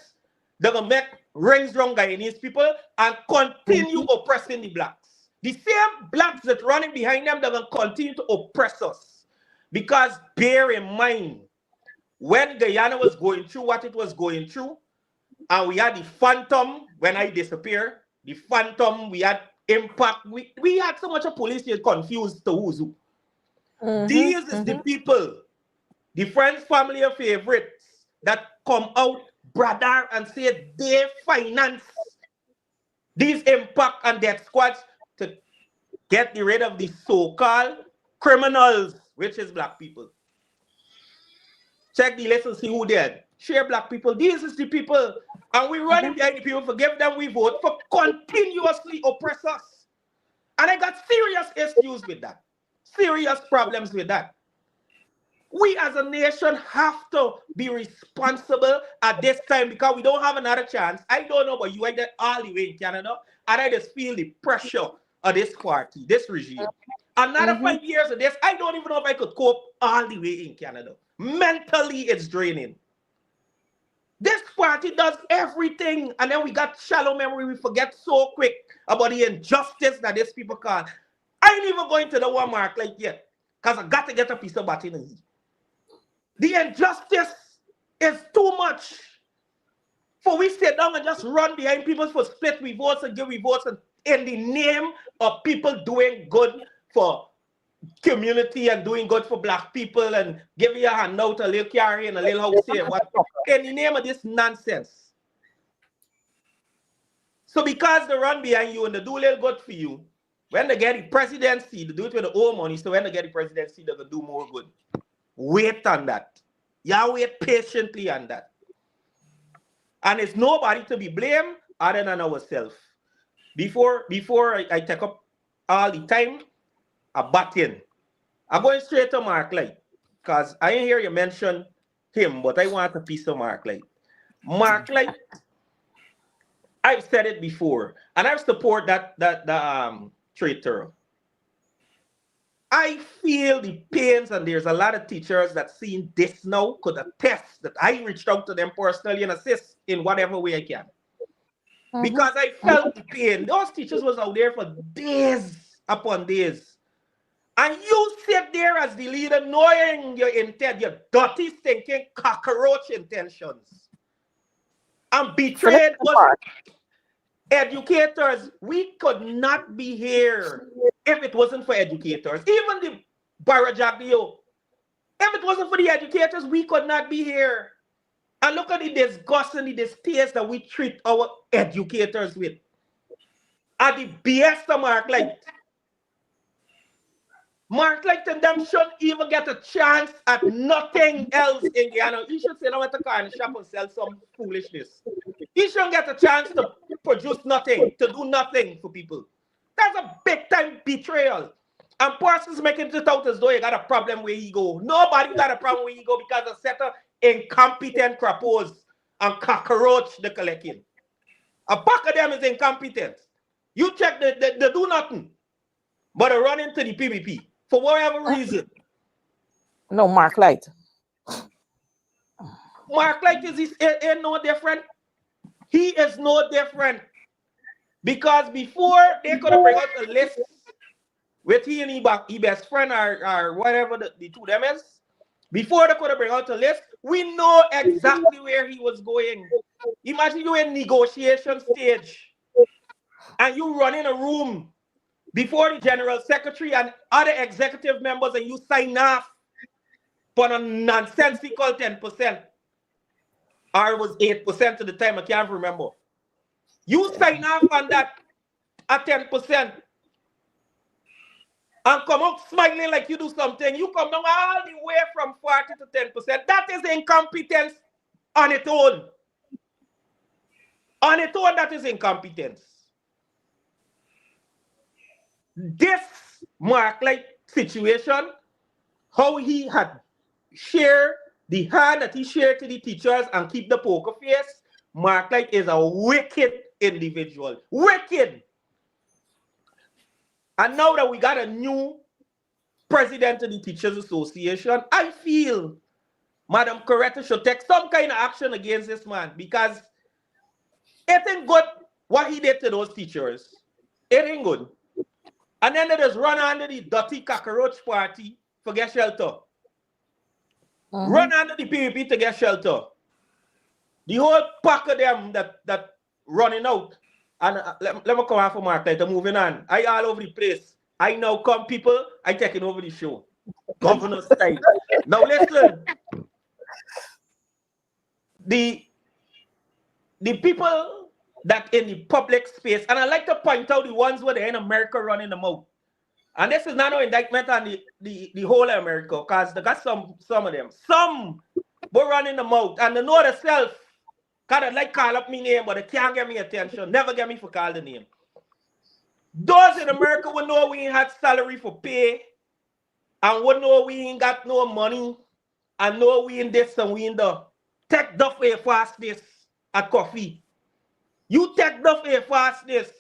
they're going to make rings wrong Guyanese people and continue oppressing the blacks. The same blacks that running behind them, they're going to continue to oppress us. Because bear in mind, when Guyana was going through what it was going through, and we had the phantom when I disappeared, the phantom, we had impact, we had so much of police here confused to who's who. These is the people, the friends, family, and favorites that come out, brother, and say they finance these impact and death squads to get rid of the so-called criminals, which is black people. Check the list and see who dead. Share black people. These is the people. And we running behind the people, forgive them, we vote for continuously oppress us. And I got serious issues with that. Serious problems with that. We as a nation have to be responsible at this time because we don't have another chance. I don't know about you, I get all the way in Canada, and I just feel the pressure of this party, this regime. Another 5 years of this, I don't even know if I could cope all the way in Canada. Mentally, it's draining. This party does everything, and then we got shallow memory. We forget so quick about the injustice that these people call. I ain't even going to the one mark like yet, because I got to get a piece of batin. The injustice is too much. For we sit down and just run behind people for split we votes and give we votes in the name of people doing good for community and doing good for black people and giving you a handout, a little carry and a little house here. What in the name of this nonsense? So because they run behind you and they do a little good for you, when they get the presidency, they do it with their own money. So when they get the presidency, they will do more good. Wait on that. Yeah, wait patiently on that. And it's nobody to be blamed other than ourselves. Before I take up all the time, a button. I'm going straight to Mark Light, because I didn't hear you mention him, but I want a piece of Mark Light. Mark Light, I've said it before, and I support that traitor. I feel the pains, and there's a lot of teachers that seen this now could attest that I reached out to them personally and assist in whatever way I can. Because I felt the pain. Those teachers was out there for days upon days. And you sit there as the leader knowing your intent, your dirty, stinking, cockroach intentions. And betrayed was educators. We could not be here if it wasn't for educators. Even the Barajagio, if it wasn't for the educators, we could not be here. And look at the disgust and the distaste that we treat our educators with. At the BS of Mark Light. Mark Light and them shouldn't even get a chance at nothing else in Guyana. He should sit down at the car and shop and sell some foolishness. He shouldn't get a chance to produce nothing, to do nothing for people. That's a big time betrayal. And Parsons making it out as though you got a problem where he go. Nobody got a problem where he go because a set of incompetent crapos and cockroach the collecting. A pack of them is incompetent. You check, they do nothing. But they run into the PPP for whatever reason. No, Mark Light. Mark Light is no different. He is no different. Because before they could have bring out a list with he and his best friend or whatever the two of them is, before they could have bring out a list, we know exactly where he was going. Imagine you in negotiation stage and you run in a room before the general secretary and other executive members and you sign off for a nonsensical 10%. Or it was 8% at the time, I can't remember. You sign off on that at 10% and come out smiling like you do something. You come down all the way from 40 to 10%. That is incompetence on its own. On its own, that is incompetence. This Mark Light situation, how he had shared the hand that he shared to the teachers and keep the poker face, Mark Light is a wicked individual. Wicked. And now that we got a new president of the Teachers Association, I feel Madam Coretta should take some kind of action against this man because it ain't good what he did to those teachers. It ain't good. And then they just run under the dirty cockroach party for get shelter. Run under the PVP to get shelter. The whole pack of them that running out. And let me come out for Mark Light. I'm moving on. I all over the place. I now come people, I taking over the show. Governor style. Now listen. The people that in the public space, and I like to point out the ones where they're in America running them out. And this is not no indictment on the whole of America, because they got some of them. Some were running them out, and they know themselves. Because they like call up my name, but they can't get me attention. Never get me for call the name. Those in America will know we ain't had salary for pay, and will know we ain't got no money, and know we in this and we in the. Take the way fast this at coffee. You take the way fast this,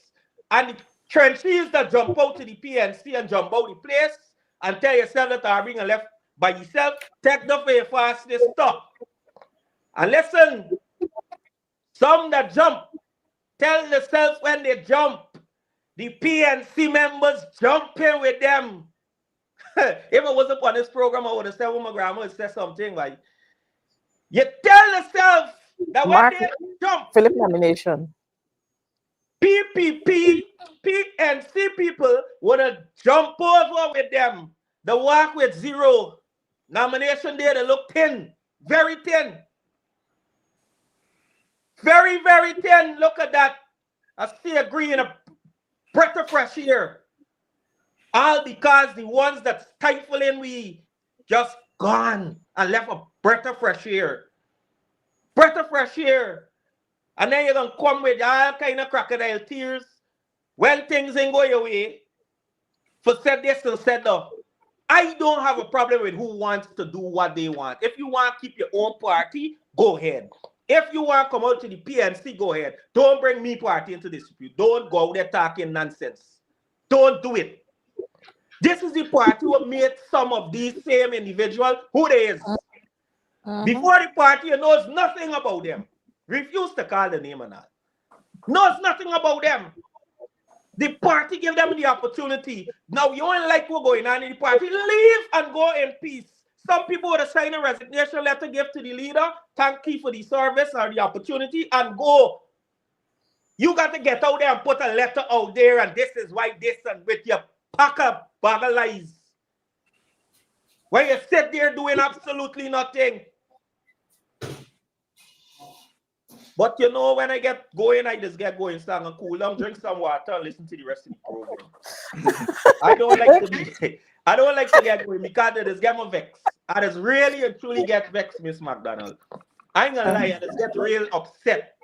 and the trenches that jump out to the PNC and jump out the place, and tell yourself that I bring a left by yourself, take the very fastest stop. And listen, some that jump, tell yourself when they jump, the PNC members jumping with them. If it wasn't on this program, I would have said, my grandma would say something like, you tell yourself that when they jump, Philip nomination. PPP, PNC people would have jumped over with them. The walk with zero. Nomination day, they look thin. Very thin. Very, very thin. Look at that. I see a green, a breath of fresh air. All because the ones that stifling we just gone and left a breath of fresh air. Breath of fresh air. And then you're going to come with all kind of crocodile tears when things ain't go your way. For said this and said that. I don't have a problem with who wants to do what they want. If you want to keep your own party, go ahead. If you want to come out to the PNC, go ahead. Don't bring me party into this dispute. Don't go out there talking nonsense. Don't do it. This is the party who made some of these same individuals who they is. Before the party, knows nothing about them. Refuse to call the name and all. Knows nothing about them. The party gave them the opportunity. Now you don't like what's going on in the party. Leave and go in peace. Some people would have signed a resignation letter, give to the leader, thank you for the service or the opportunity, and go. You got to get out there and put a letter out there, and this is why this, and with your pack of bag of lies. When you sit there doing absolutely nothing. But you know, when I get going, I just get going, stand and cool down, drink some water, and listen to the rest of the program. I don't like to get going because I just get my vex. I just really and truly get vexed, Miss McDonald. I ain't gonna lie, I just get real upset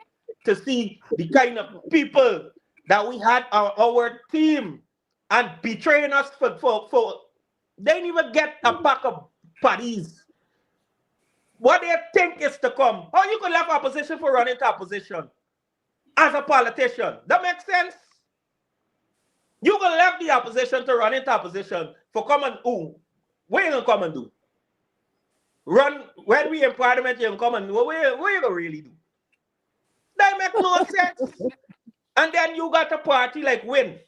to see the kind of people that we had on our team and betraying us for they didn't even get a pack of parties. What they think is to come. How you could left opposition for running to opposition as a politician? That makes sense. You could left the opposition to run into opposition for come and what you gonna come and do? Run when we in parliament, you can come and what you gonna really do? That make no sense. And then you got a party like win.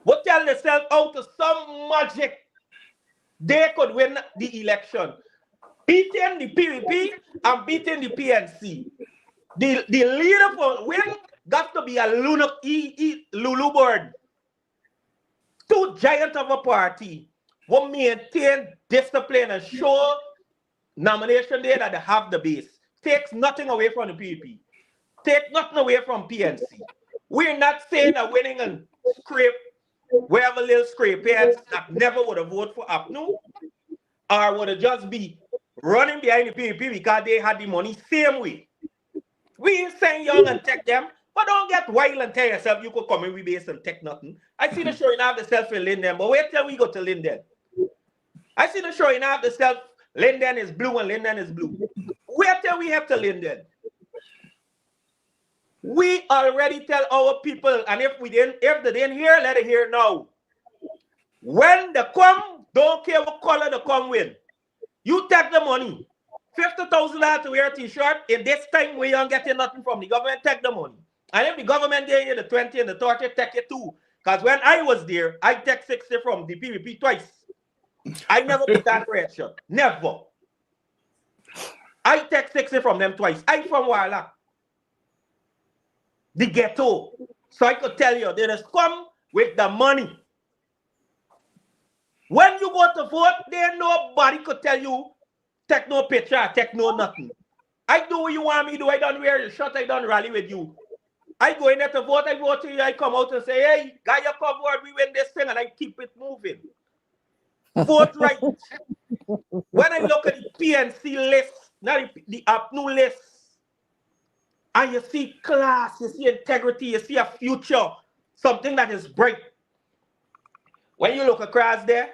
But tell yourself out of some magic they could win the election. Beating the PVP and beating the PNC. The leader for win got to be a Lulu bird. Two giants of a party will maintain discipline and show nomination day that they have the base. Takes nothing away from the PVP. Take nothing away from PNC. We're not saying that winning and scrape, we have a little scrape hands that never would have voted for APNU or would have just be running behind the PVP because they had the money same way. We ain't saying young and take them, but don't get wild and tell yourself you could come in with base and take nothing. I see the showing out the self in Linden, but wait till we go to Linden. I see the showing out the self, Linden is blue and Linden is blue. Wait till we have to Linden. We already tell our people, and if they didn't hear, let it hear now. When they come, don't care what color they come with. You take the money. $50,000 to wear a t-shirt. In this time, we don't getting nothing from the government, take the money. And if the government gave you the 20 and the 30, take it too. Because when I was there, I take 60 from the PVP twice. I never put that red shirt. Never. I take 60 from them twice. I from Warlock. The ghetto. So I could tell you, they just come with the money. When you go to vote, there nobody could tell you, take no picture, take no nothing. I do what you want me to do. I don't wear your shirt, I don't rally with you. I go in there to vote, I vote to you, I come out and say, hey, guy, you come forward, we win this thing, and I keep it moving. Vote right. When I look at the PNC list, not the APNU list, and you see class, you see integrity, you see a future, something that is bright. When you look across there,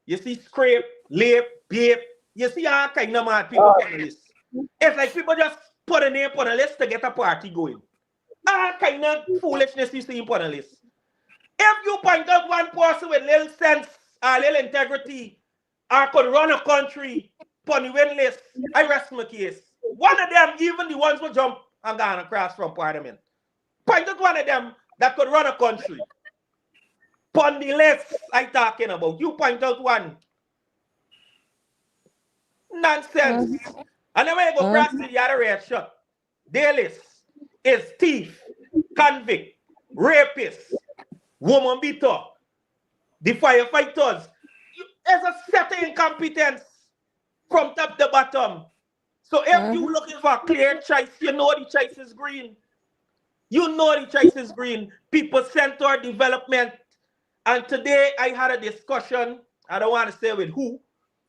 you see scrape, lip, babe, you see all kind of mad people on the list. It's like people just put a name on a list to get a party going. All kind of foolishness you see on the list. If you point out one person with little sense, a little integrity, or could run a country on the win list, I rest my case. One of them, even the ones who jump and gone across from Parliament. Point out one of them that could run a country. On the list I talking about. You point out one. Nonsense. And then when you go across to the other red shot, their list is thief, convict, rapist, woman beater, the firefighters. There's a set of incompetence from top to bottom. So if you're looking for a clear choice, you know the choice is green. You know the choice is green. People-centered development. And today I had a discussion. I don't want to say with who.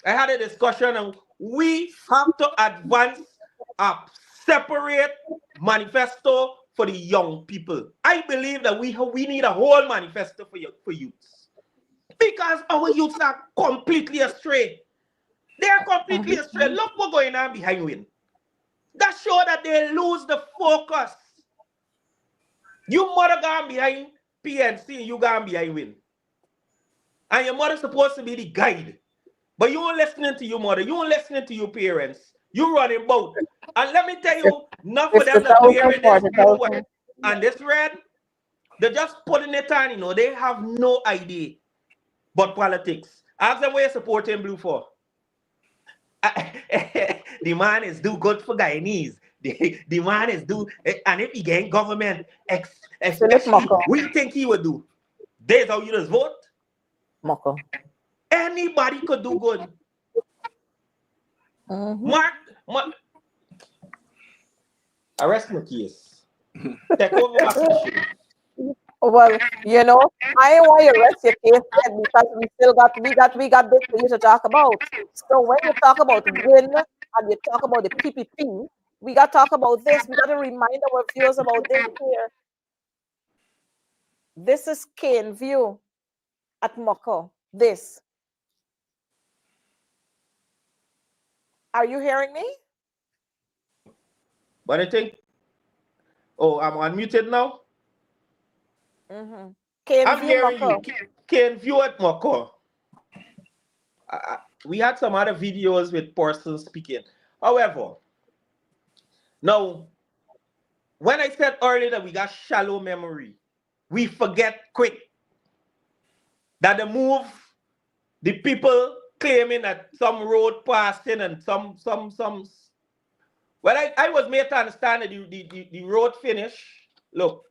I had a discussion and we have to advance a separate manifesto for the young people. I believe that we need a whole manifesto for youths. Because our youths are completely astray. They're completely astray. Look what's going on behind win. That show that they lose the focus. You mother gone behind PNC, you gone behind win. And your mother's supposed to be the guide. But you ain't listening to your mother. You ain't listening to your parents. You running both. And let me tell you, not for them to hear this and this red, they're just putting it on, you know, they have no idea but politics. Ask them where you're supporting Blue for. The man is do good for Guyanese. The man is do, and if he get government, especially, we think he would do. There's how you just vote. Moko. Anybody could do good. Mark, arrest my case. Take over my position. Well, you know, I want you to rest your case because we still got this for you to talk about. So when you talk about win and you talk about the PPP, we got to talk about this. We got to remind our viewers about this here. This is Kane View at Moko. This. Are you hearing me? But I think, oh, I'm unmuted now. I'm hearing you. Kane View at Moko. We had some other videos with persons speaking. However, now, when I said earlier that we got shallow memory, we forget quick that the people claiming that some road passing and some. Well, I was made to understand that the road finish. Look,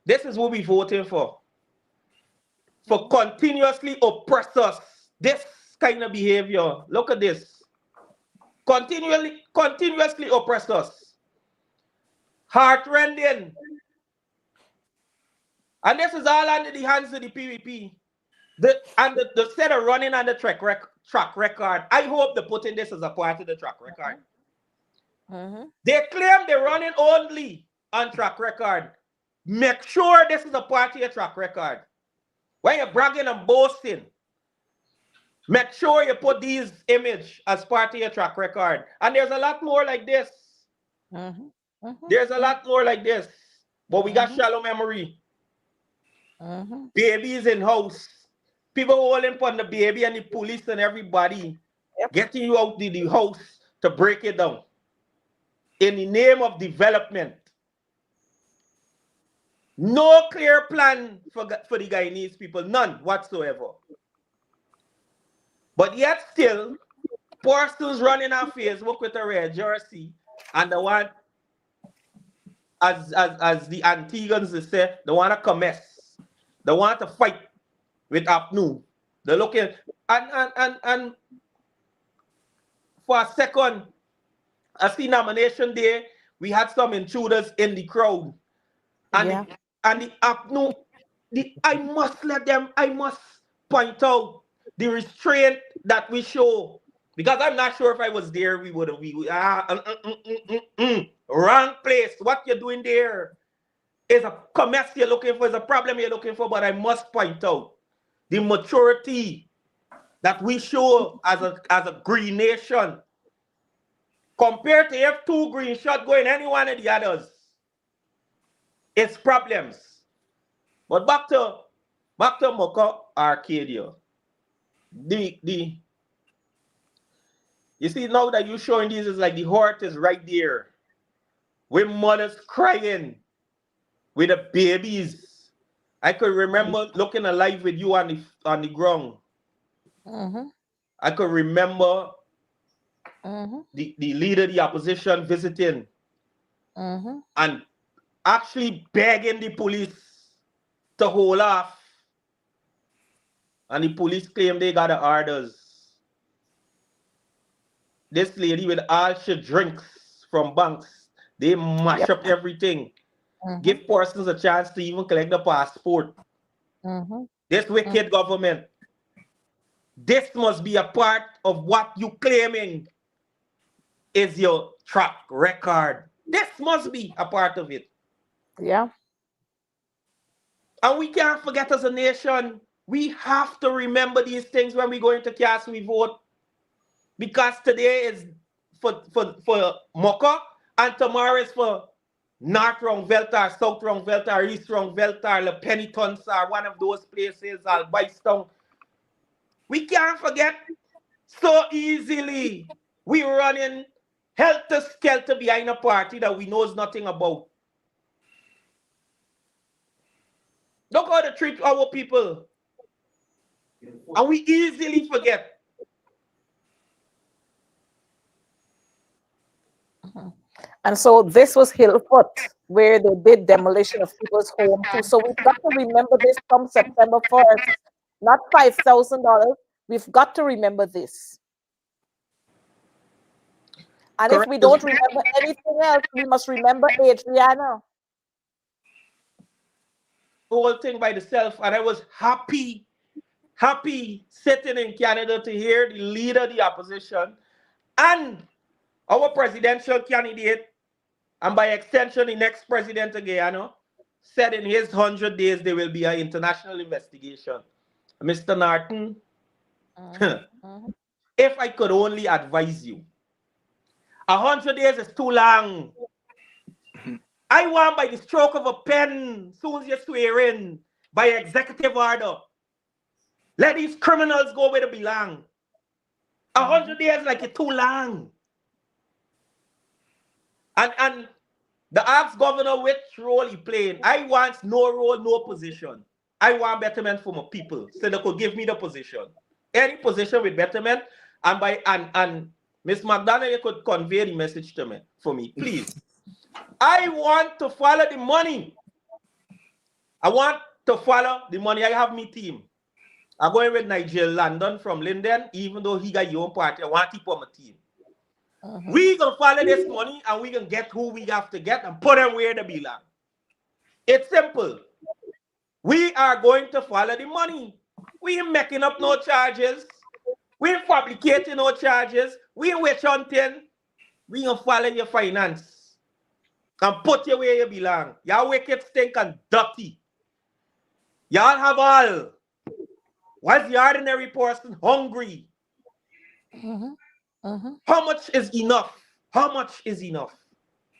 this is what we voting for continuously oppress us. This kind of behavior. Look at this. Continuously oppress us. Heartrending. And this is all under the hands of the PVP. The set of running on the track record. I hope they're putting this as a part of the track record. They claim they're running only on track record. Make sure this is a part of your track record. When you're bragging and boasting, make sure you put these images as part of your track record. And there's a lot more like this. There's a lot more like this. But we got shallow memory. Babies in house. People holding upon the baby and the police and everybody getting you out of the house to break it down. In the name of development. No clear plan for the Guyanese people. None whatsoever. But yet still, persons running on Facebook with a red jersey and the one, as the Antiguans they say, they want to commence. They want to fight with APNU. They're looking and for a second, I see nomination day, we had some intruders in the crowd. And the APNU, I must point out the restraint that we show. Because I'm not sure if I was there, we would wrong place. What you're doing there is a commence you're looking for, is a problem you're looking for, but I must point out the maturity that we show as a green nation compared to if two green shots going any one of the others. It's problems. But back to Moko Arcadia. You see, now that you're showing these, is like the heart is right there. With mothers crying, with the babies. I could remember looking alive with you on the ground. I could remember the leader of the opposition visiting and actually begging the police to hold off. And the police claim they got the orders. This lady with all she drinks from banks, they mash up everything. Give persons a chance to even collect the passport. This wicked government. This must be a part of what you claiming is your track record. This must be a part of it. Yeah. And we can't forget as a nation, we have to remember these things when we go into cast we vote. Because today is for Mocha and tomorrow is for North Rongveltar, South Rongveltar, East Rongveltar, Le Penitensar, one of those places, Albistown. We can't forget so easily. We running helter-skelter behind a party that we knows nothing about. Look how they treat our people. And we easily forget. And so this was Hillfoot, where they did demolition of people's home too. So we've got to remember this from September 1st, not $5,000. We've got to remember this. And if we don't remember anything else, we must remember Adriana. Whole thing by itself, and I was happy sitting in Canada to hear the leader of the opposition and our presidential candidate, and by extension the next president of Guyana, said in his 100 days there will be an international investigation. Mr. Norton, if I could only advise you, 100 days is too long. I want by the stroke of a pen, soon as you swear in, by executive order, let these criminals go where they belong. 100 days like it's too long. And the ask governor which role he playing. I want no role, no position. I want betterment for my people, so they could give me the position. Any position with betterment, and Miss McDonald, you could convey the message to me for me, please. I want to follow the money. I want to follow the money. I have my team. I'm going with Nigel London from Linden, even though he got your own party. I want to put my team. We gonna follow this money and we gonna get who we have to get and put them where they belong. It's simple. We are going to follow the money. We ain't making up no charges. We ain't fabricating no charges. We ain't witch hunting. We gonna follow your finance and put you where you belong. Y'all wicked, stink, and dirty. Y'all have all. Why's the ordinary person hungry? How much is enough? How much is enough?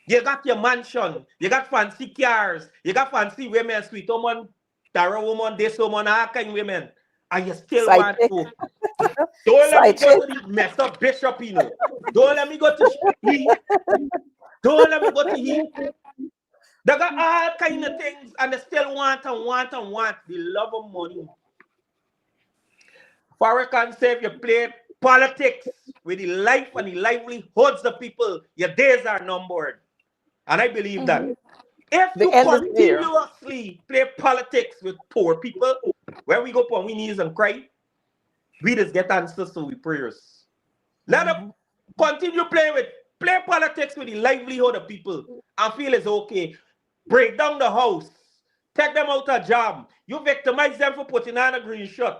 You got your mansion, you got fancy cars, you got fancy women, sweet woman, Tara woman, this woman, all kind of women, and you still want to. Don't let me go to the mess up bishop, you know. Don't let me go to he. Don't let me go to he. They got all kind of things and they still want and want and want. They love of money. Farrakhan said if you play politics with the life and the livelihoods of people, your days are numbered. And I believe that. If you continuously play politics with poor people, where we go on our knees and cry, we just get answers to our prayers. Let them continue play politics with the livelihood of people and feel it's okay. Break down the house. Take them out of job. You victimize them for putting on a green shirt.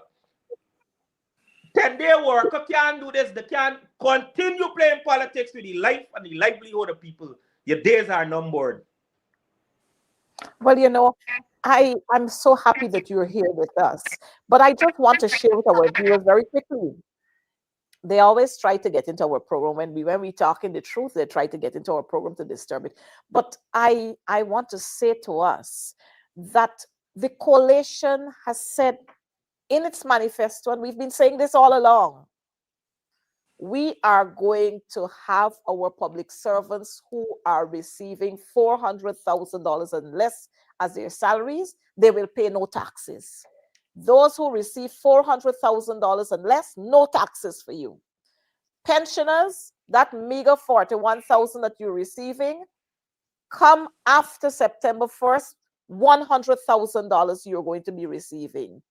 10-day worker can't do this. They can't continue playing politics with the life and the livelihood of people. Your days are numbered. Well, you know, I'm so happy that you're here with us. But I just want to share with our viewers very quickly. They always try to get into our program. When we talk in the truth, they try to get into our program to disturb it. But I want to say to us that the coalition has said in its manifesto, and we've been saying this all along, we are going to have our public servants who are receiving $400,000 and less as their salaries, they will pay no taxes. Those who receive $400,000 and less, no taxes for you. Pensioners, that meager $41,000 that you're receiving, come after September 1st, $100,000 you're going to be receiving.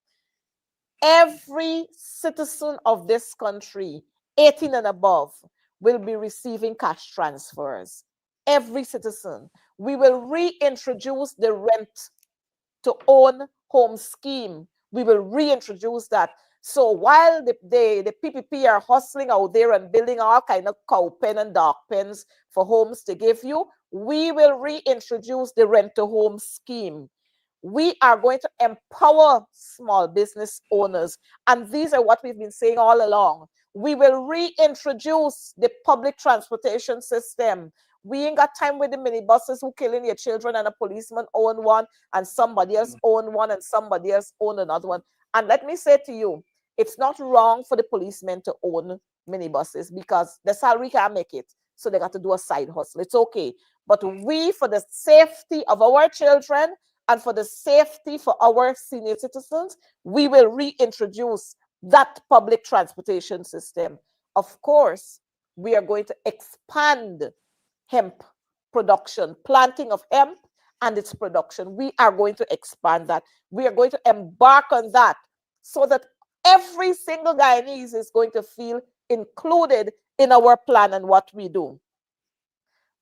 Every citizen of this country, 18 and above, will be receiving cash transfers. Every citizen. We will reintroduce the rent to own home scheme. We will reintroduce that. So while the PPP are hustling out there and building all kind of cow pen and dog pens for homes to give you, we will reintroduce the rent to home scheme. We are going to empower small business owners. And these are what we've been saying all along. We will reintroduce the public transportation system. We ain't got time with the minibuses who killing your children and a policeman own one and somebody else own one and somebody else own another one. And let me say to you, it's not wrong for the policemen to own minibuses because the salary can't make it. So they got to do a side hustle. It's okay. But we, for the safety of our children and for the safety for our senior citizens, we will reintroduce that public transportation system. Of course, we are going to expand hemp production, planting of hemp and its production. We are going to expand that. We are going to embark on that so that every single Guyanese is going to feel included in our plan and what we do.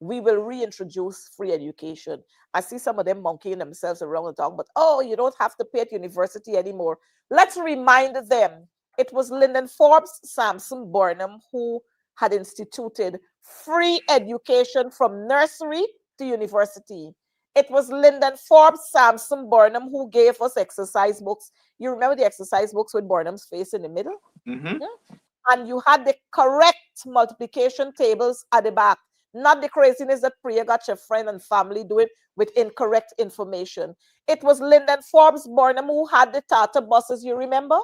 We will reintroduce free education. I see some of them monkeying themselves around and talking about, oh, you don't have to pay at university anymore. Let's remind them, it was Lyndon Forbes Sampson Burnham who had instituted free education from nursery to university. It was Lyndon Forbes Sampson Burnham who gave us exercise books. You remember the exercise books with Burnham's face in the middle? Mm-hmm. Yeah? And you had the correct multiplication tables at the back. Not the craziness that Priya got your friend and family doing with incorrect information. It was Lyndon Forbes Burnham who had the Tata buses, you remember?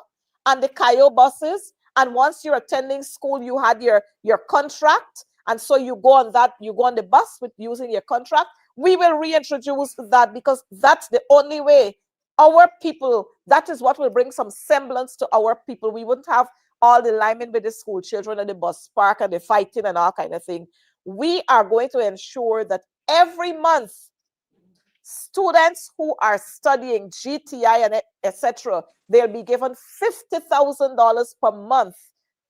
And the Kayo buses. And once you're attending school, you had your contract. And so you go on that, you go on the bus with using your contract. We will reintroduce that because that's the only way our people, that is what will bring some semblance to our people. We wouldn't have all the linemen with the school children and the bus park and the fighting and all kind of thing. We are going to ensure that every month, students who are studying GTI and etc., they'll be given $50,000 per month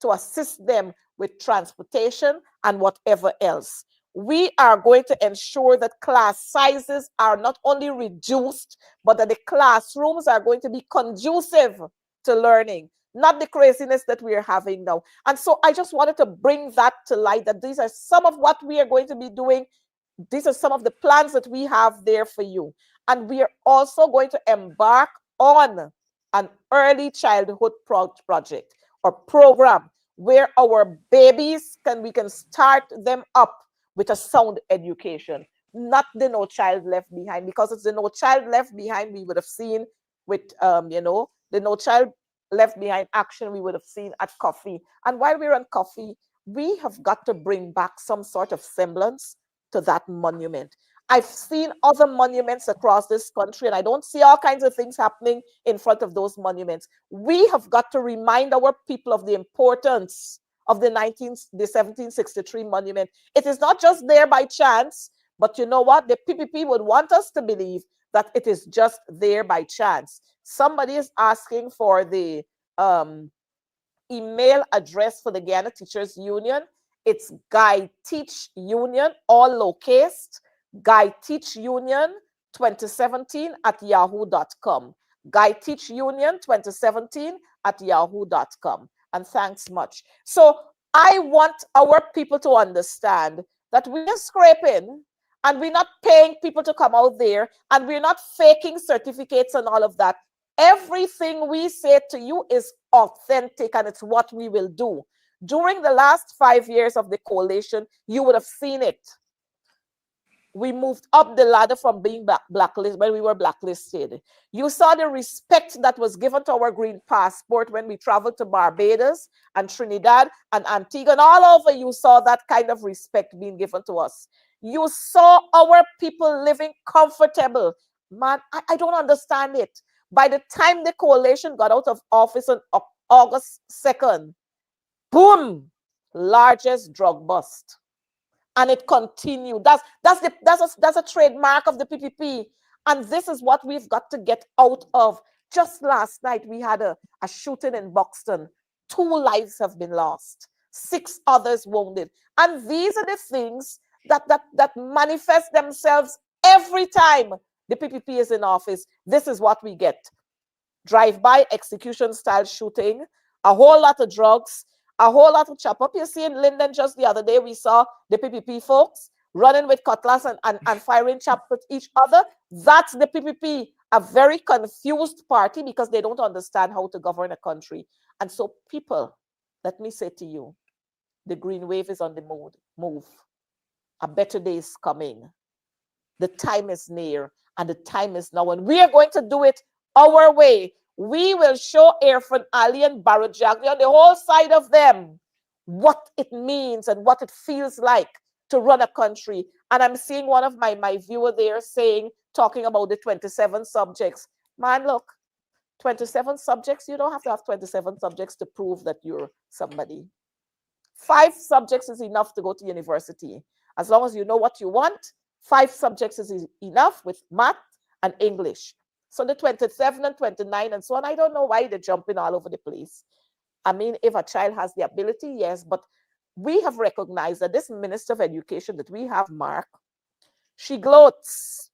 to assist them with transportation and whatever else. We are going to ensure that class sizes are not only reduced, but that the classrooms are going to be conducive to learning, not the craziness that we are having now. And so I just wanted to bring that to light, that these are some of what we are going to be doing. These are some of the plans that we have there for you. And we are also going to embark on an early childhood project or program where our babies we can start them up with a sound education, not the No Child Left Behind, because it's the No Child Left Behind we would have seen with, the No Child Left Behind action we would have seen at Coffee. And while we're on Coffee, we have got to bring back some sort of semblance to that monument. I've seen other monuments across this country, and I don't see all kinds of things happening in front of those monuments. We have got to remind our people of the importance of the 1763 monument. It is not just there by chance, but you know what? The PPP would want us to believe that it is just there by chance. Somebody is asking for the email address for the Guyana Teachers Union. It's Guy Teach Union, all lowercase, Guy Teach Union 2017 at yahoo.com. Guy Teach Union 2017 at yahoo.com. And thanks much. So I want our people to understand that we are scraping and we're not paying people to come out there and we're not faking certificates and all of that. Everything we say to you is authentic and it's what we will do. During the last 5 years of the coalition, you would have seen it. we moved up the ladder from being blacklisted when we were blacklisted. You saw the respect that was given to our green passport when we traveled to Barbados and Trinidad and Antigua and all over. You saw that kind of respect being given to us. You saw our people living comfortable. Man, I don't understand it. By the time the coalition got out of office on August 2nd, boom, largest drug bust. And it continued. That's a trademark of the PPP. And this is what we've got to get out of. Just last night, we had a shooting in Buxton. 2 lives have been lost. 6 others wounded. And these are the things that manifest themselves every time the PPP is in office. This is what we get. Drive-by execution style shooting, a whole lot of drugs, a whole lot of chop up. You see in Linden just the other day, we saw the PPP folks running with cutlass and firing chop with each other. That's the PPP, a very confused party because they don't understand how to govern a country. And so people, let me say to you, the green wave is on the move. A better day is coming. The time is near and the time is now. And we are going to do it our way. We will show Irfan Ali and Barrett Jagli on the whole side of them what it means and what it feels like to run a country. And I'm seeing one of my viewer there talking about the 27 subjects. Man, look, 27 subjects, you don't have to have 27 subjects to prove that you're somebody. 5 subjects is enough to go to university. As long as you know what you want, 5 subjects is enough with math and English. So the 27 and 29 and so on, I don't know why they're jumping all over the place. I mean, if a child has the ability, yes, but we have recognized that this Minister of Education that we have, Mark, she gloats,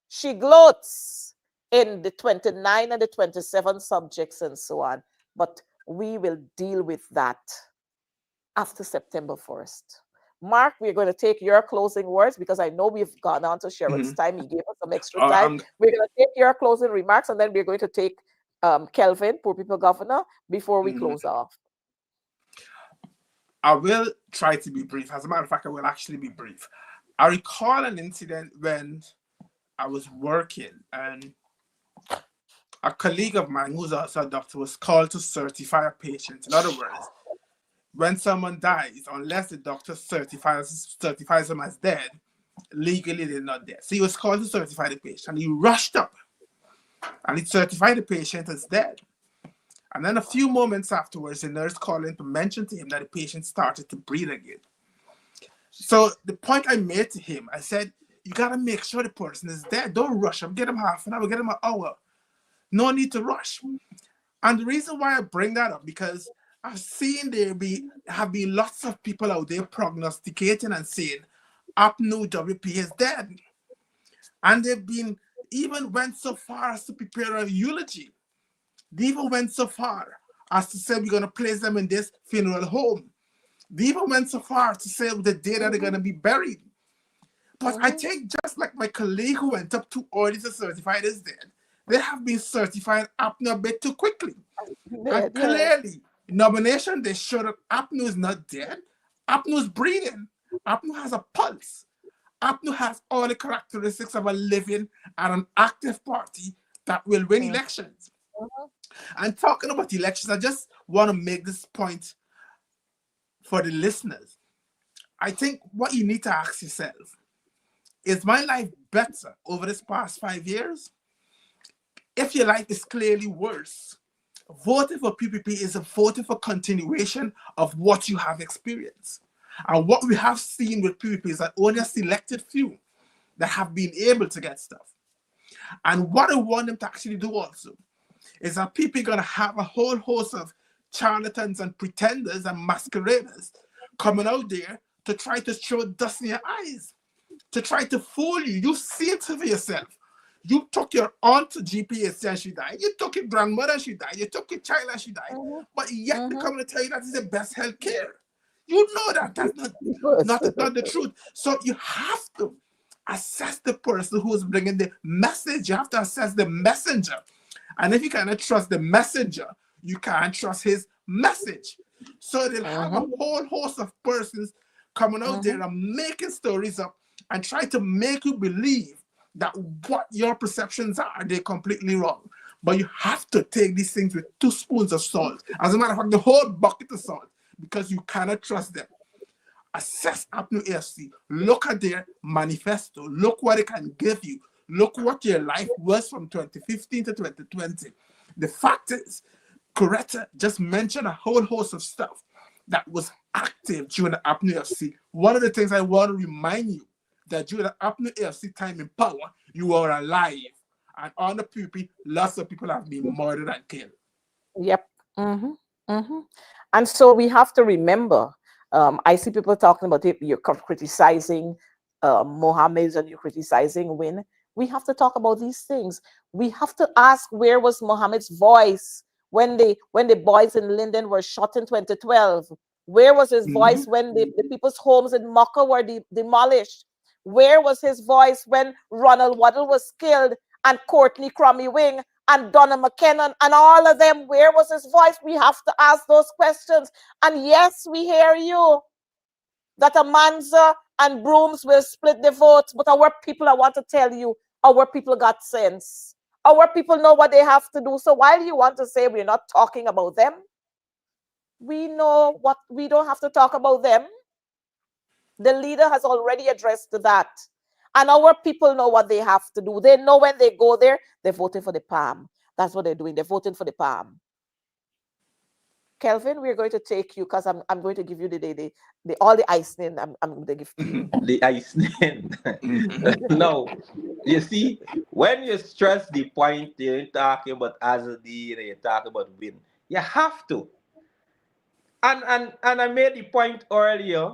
she gloats in the 29 and the 27 subjects and so on. But we will deal with that after September 1st. Mark, we're going to take your closing words because I know we've gone on to Sharon's time. He gave us some extra time. We're going to take your closing remarks and then we're going to take Kelvin, Poor People Governor, before we close off. I will try to be brief. As a matter of fact, I will actually be brief. I recall an incident when I was working and a colleague of mine who's also a doctor was called to certify a patient. In other words, when someone dies, unless the doctor certifies them as dead, legally they're not dead. So he was called to certify the patient. He rushed up and he certified the patient as dead. And then a few moments afterwards, the nurse called in to mention to him that the patient started to breathe again. So the point I made to him, I said, you got to make sure the person is dead. Don't rush him. Get him half an hour, get him an hour. No need to rush. And the reason why I bring that up, because I've seen have been lots of people out there prognosticating and saying, APNU WP is dead. And they've been, even went so far as to prepare a eulogy. They even went so far as to say we're going to place them in this funeral home. They even went so far to say the day that they're going to be buried. But I think just like my colleague who went up too early to certify this dead, they have been certifying APNU a bit too quickly. And clearly, nomination, they showed that APNU is not dead. APNU is breathing. APNU has a pulse. APNU has all the characteristics of a living and an active party that will win elections. And talking about elections, I just want to make this point for the listeners. I think what you need to ask yourself, is my life better over this past 5 years? If your life is clearly worse, voting for PPP is a voting for continuation of what you have experienced. And what we have seen with PPP is that only a selected few that have been able to get stuff. And what I want them to actually do also is that people are going to have a whole host of charlatans and pretenders and masqueraders coming out there to try to throw dust in your eyes, to try to fool you. You see it for yourself. You took your aunt to GPSC and she died. You took your grandmother and she died. You took your child and she died. But yet they're coming to tell you that is the best health care. You know that that's not the truth. So you have to assess the person who's bringing the message. You have to assess the messenger. And if you cannot trust the messenger, you can't trust his message. So they'll have a whole host of persons coming out there and making stories up and try to make you believe that what your perceptions are, they're completely wrong. But you have to take these things with 2 spoons of salt. As a matter of fact, the whole bucket of salt, because you cannot trust them. Assess APNU AFC. Look at their manifesto. Look what it can give you. Look what your life was from 2015 to 2020. The fact is, Coretta just mentioned a whole host of stuff that was active during the APNU AFC. One of the things I want to remind you that during the APNU AFC time in power, you were alive. And on the PPP, lots of people have been murdered and killed. Yep. And so we have to remember, I see people talking about it, you're criticizing Mohammed's and you're criticizing Win. We have to talk about these things. We have to ask, where was Mohammed's voice when the boys in Linden were shot in 2012? Where was his voice when the people's homes in Mocha were demolished? Where was his voice when Ronald Waddle was killed and Courtney Crummy Wing and Donna McKinnon and all of them? Where was his voice? We have to ask those questions. And yes, we hear you that Amanza and Brooms will split the votes, but our people, I want to tell you, our people got sense. Our people know what they have to do. So while you want to say we're not talking about them, we know what we don't have to talk about them. The leader has already addressed that. And our people know what they have to do. They know when they go there, they're voting for the palm. That's what they're doing. They're voting for the palm. Kelvin, we're going to take you because I'm going to give you the all the icing. I'm going to give to you. The icing. No, you see, when you stress the point, you're talking about Azadi and you're talking about Win. You have to. And I made the point earlier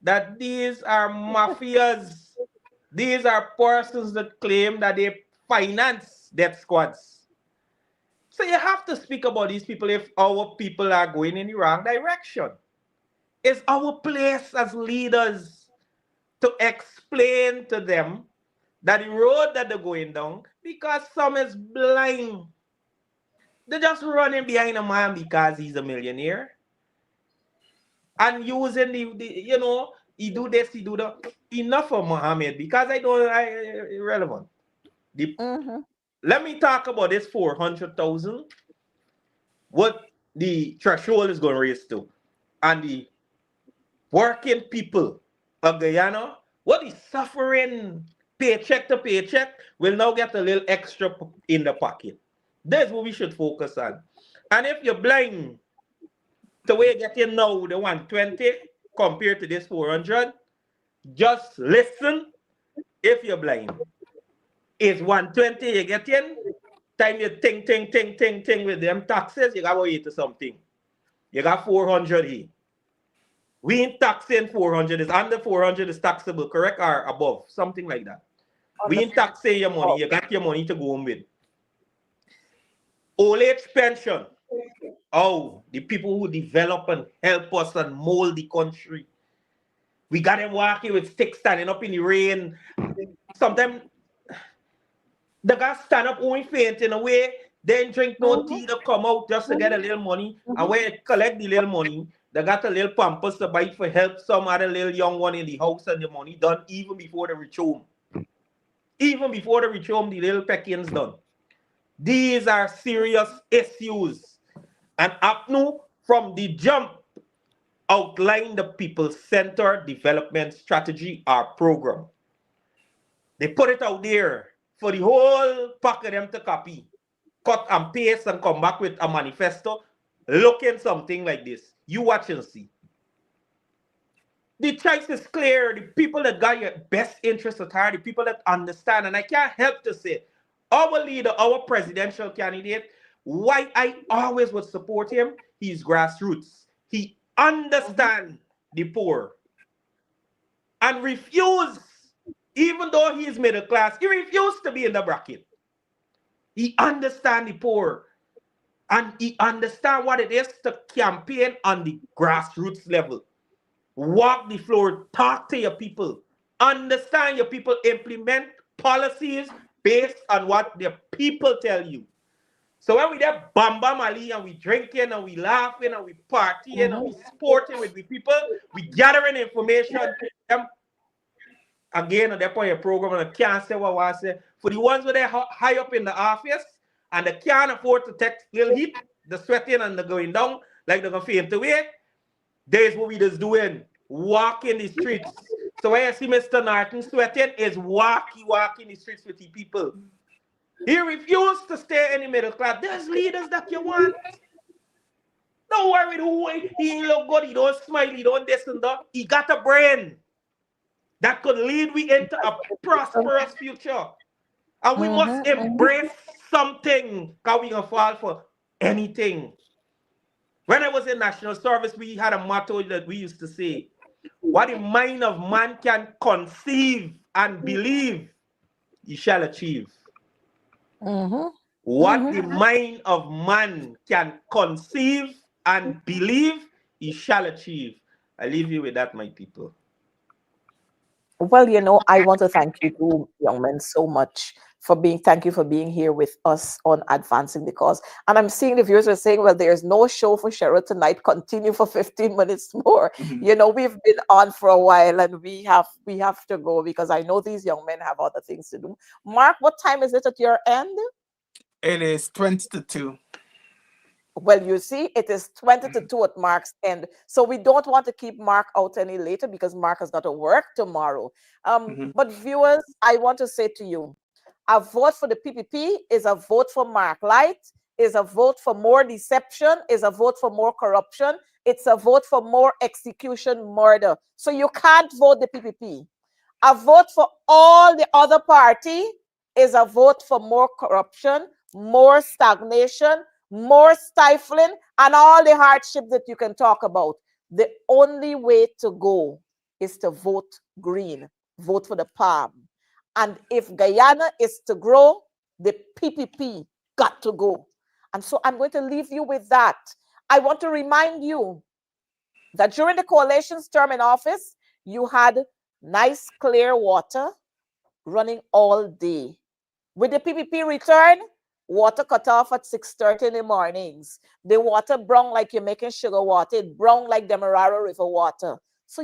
that these are mafias. These are persons that claim that they finance death squads. So you have to speak about these people if our people are going in the wrong direction. It's our place as leaders to explain to them that the road that they're going down, because some is blind. They're just running behind a man because he's a millionaire. And using the he do this, he do that. Enough of Mohammed, because irrelevant. Let me talk about this 400,000. What the threshold is going to raise to. And the working people of Guyana, what is suffering paycheck to paycheck, will now get a little extra in the pocket. That's what we should focus on. And if you're blind to where you get in now, the 120 compared to this 400, just listen if you're blind. It's 120 you get in, time you ting with them taxes, you got to eat something. You got 400 here. We ain't taxing 400, is under 400 is taxable, correct? Or above, something like that. We ain't taxing your money, you got your money to go home with. Old age pension. Oh, the people who develop and help us and mold the country. We got them walking with sticks standing up in the rain. Sometimes the guys stand up only faint in a way, then drink no tea to come out just to get a little money. And when you collect the little money, they got a little pampers to buy for help some other little young one in the house and the money done even before they reach home. Even before they reach home, the little peckings done. These are serious issues. And APNU, from the jump, outlined the people-centered development strategy or program. They put it out there for the whole pack of them to copy, cut and paste and come back with a manifesto looking something like this. You watch and see. The choice is clear. The people that got your best interest at heart, the people that understand, and I can't help to say, our leader, our presidential candidate, why I always would support him, he's grassroots. He understands the poor and refuse, even though he is middle class, he refused to be in the bracket. He understands the poor and he understands what it is to campaign on the grassroots level. Walk the floor, talk to your people, understand your people, implement policies based on what the people tell you. So when we there Bamba Mali and we drinking and we laughing and we partying and we sporting with the people, we gathering information. again at that point your program and I can't say what I want to say. For the ones where they're high up in the office and they can't afford to take little heat, the sweating and the going down like they're gonna faint away. There's what we just doing. Walk in the streets. So when you see Mr. Norton sweating, is walk in the streets with the people. He refused to stay in the middle class. There's leaders that you want. Don't worry who he look good, he don't smile, he don't this and that. He got a brain that could lead we into a prosperous future. And we must embrace something because we gonna fall for anything. When I was in national service, we had a motto that we used to say, what the mind of man can conceive and believe, he shall achieve. What the mind of man can conceive and believe, he shall achieve. I leave you with that, my people. Well, you know, I want to thank you two young men so much for being, thank you for being here with us on Advancing the Cause. And I'm seeing the viewers are saying, well, there's no show for Cheryl tonight. Continue for 15 minutes more. You know, we've been on for a while and we have to go because I know these young men have other things to do. Mark, what time is it at your end? It is 20 to 2. Well, you see, it is 20 to 2 at Mark's end. So we don't want to keep Mark out any later because Mark has got to work tomorrow. But viewers, I want to say to you, a vote for the PPP is a vote for Mark Light, is a vote for more deception, is a vote for more corruption. It's a vote for more execution, murder. So you can't vote the PPP. A vote for all the other party is a vote for more corruption, more stagnation, more stifling, and all the hardship that you can talk about. The only way to go is to vote green, vote for the palm. And if Guyana is to grow, the PPP got to go. And so I'm going to leave you with that. I want to remind you that during the coalition's term in office, you had nice, clear water running all day. With the PPP return, water cut off at 6:30 in the mornings. The water brown like you're making sugar water. It brown like Demerara River water. So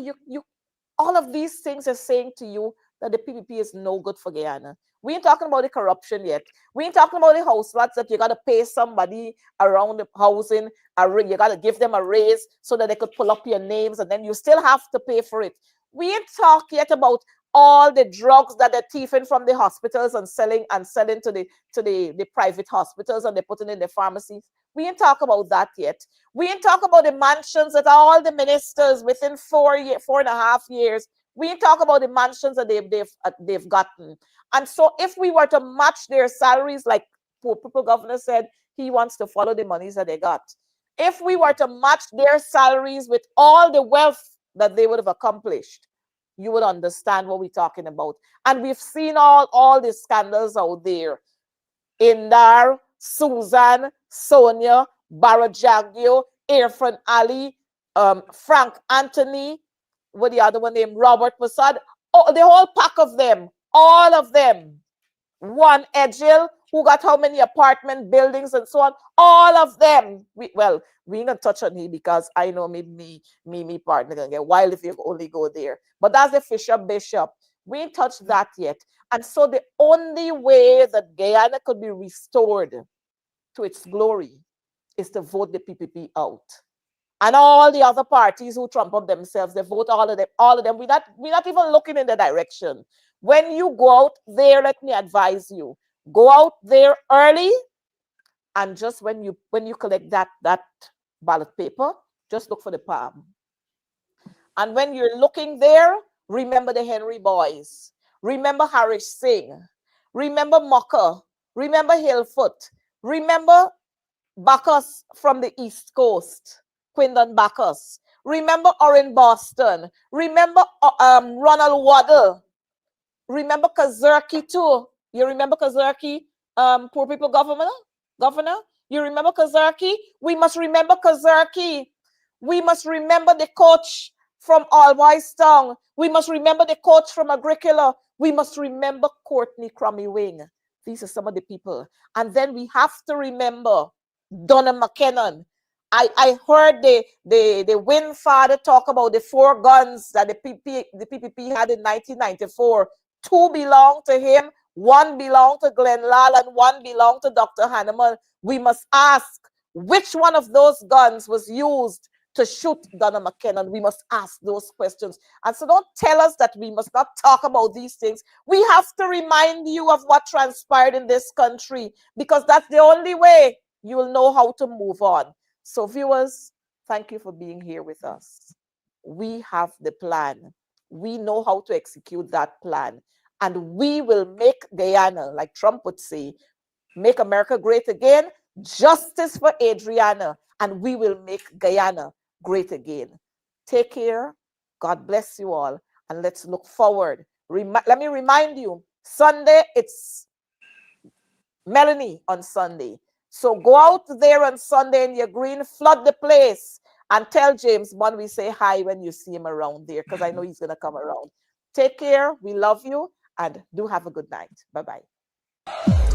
all of these things are saying to you that the PPP is no good for Guyana. We ain't talking about the corruption yet. We ain't talking about the house lots that you got to pay somebody around the housing. You got to give them a raise so that they could pull up your names and then you still have to pay for it. We ain't talk yet about all the drugs that they're thieving from the hospitals and selling to the private hospitals and they're putting in the pharmacies. We ain't talk about that yet. We ain't talk about the mansions that all the ministers within 4.5 years. We ain't talk about the mansions that they've gotten. And so if we were to match their salaries, like poor people governor said, he wants to follow the monies that they got. If we were to match their salaries with all the wealth that they would have accomplished, you would understand what we're talking about. And we've seen all the scandals out there. Indar, Susan, Sonia, Barajagio, Irfan Ali, Frank Anthony, what the other one named Robert Prasad, the whole pack of them, all of them. One Edgil, who got how many apartment buildings and so on, all of them. We ain't gonna touch on him because I know me partner gonna get wild if you only go there. But that's the Fisher Bishop. We ain't touched that yet. And so the only way that Guyana could be restored to its glory is to vote the PPP out. And all the other parties who trump up themselves, they vote all of them. We're not even looking in the direction. When you go out there, let me advise you, go out there early, and just when you collect that ballot paper, just look for the palm. And when you're looking there, remember the Henry boys, remember Harish Singh, remember Mocker, remember Hillfoot, remember Bacchus from the East Coast, Quindon Bacchus, remember Orrin Boston, remember Ronald Waddle, remember Kazerki too. You remember Kazerki, poor people governor? You remember Kazerki? We must remember Kazerki. We must remember the coach from Alwystong. We must remember the coach from Agricola. We must remember Courtney Crummy Wing. These are some of the people. And then we have to remember Donna McKinnon I heard the Win father talk about the 4 guns that the PPP had in 1994. 2 belonged to him, 1 belonged to Glenn Lal, and 1 belonged to Dr. Hanneman. We must ask which one of those guns was used to shoot Donna McKinnon. We must ask those questions. And so don't tell us that we must not talk about these things. We have to remind you of what transpired in this country, because that's the only way you will know how to move on. So viewers, thank you for being here with us. We have the plan. We know how to execute that plan. And we will make Guyana, like Trump would say, make America great again, justice for Adriana, and we will make Guyana great again. Take care. God bless you all. And let's look forward. Let me remind you, Sunday, it's Melanie on Sunday. So go out there on Sunday in your green, flood the place, and tell James Bond we say hi when you see him around there, because I know he's going to come around. Take care. We love you, and do have a good night. Bye-bye.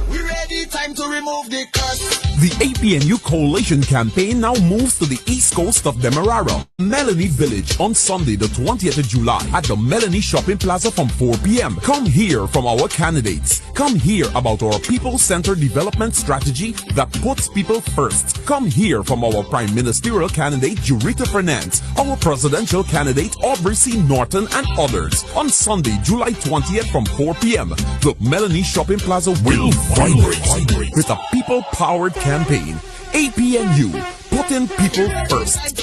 We ready, time to remove the curse. The APNU Coalition campaign now moves to the east coast of Demerara, Melanie Village, on Sunday the 20th of July at the Melanie Shopping Plaza from 4 p.m. Come hear from our candidates. Come hear about our people-centered development strategy that puts people first. Come hear from our Prime Ministerial candidate, Jurita Fernandez, our presidential candidate, Aubrey C. Norton, and others on Sunday, July 20th from 4 p.m. The Melanie Shopping Plaza will vibrate with a people-powered campaign. APNU, putting people first.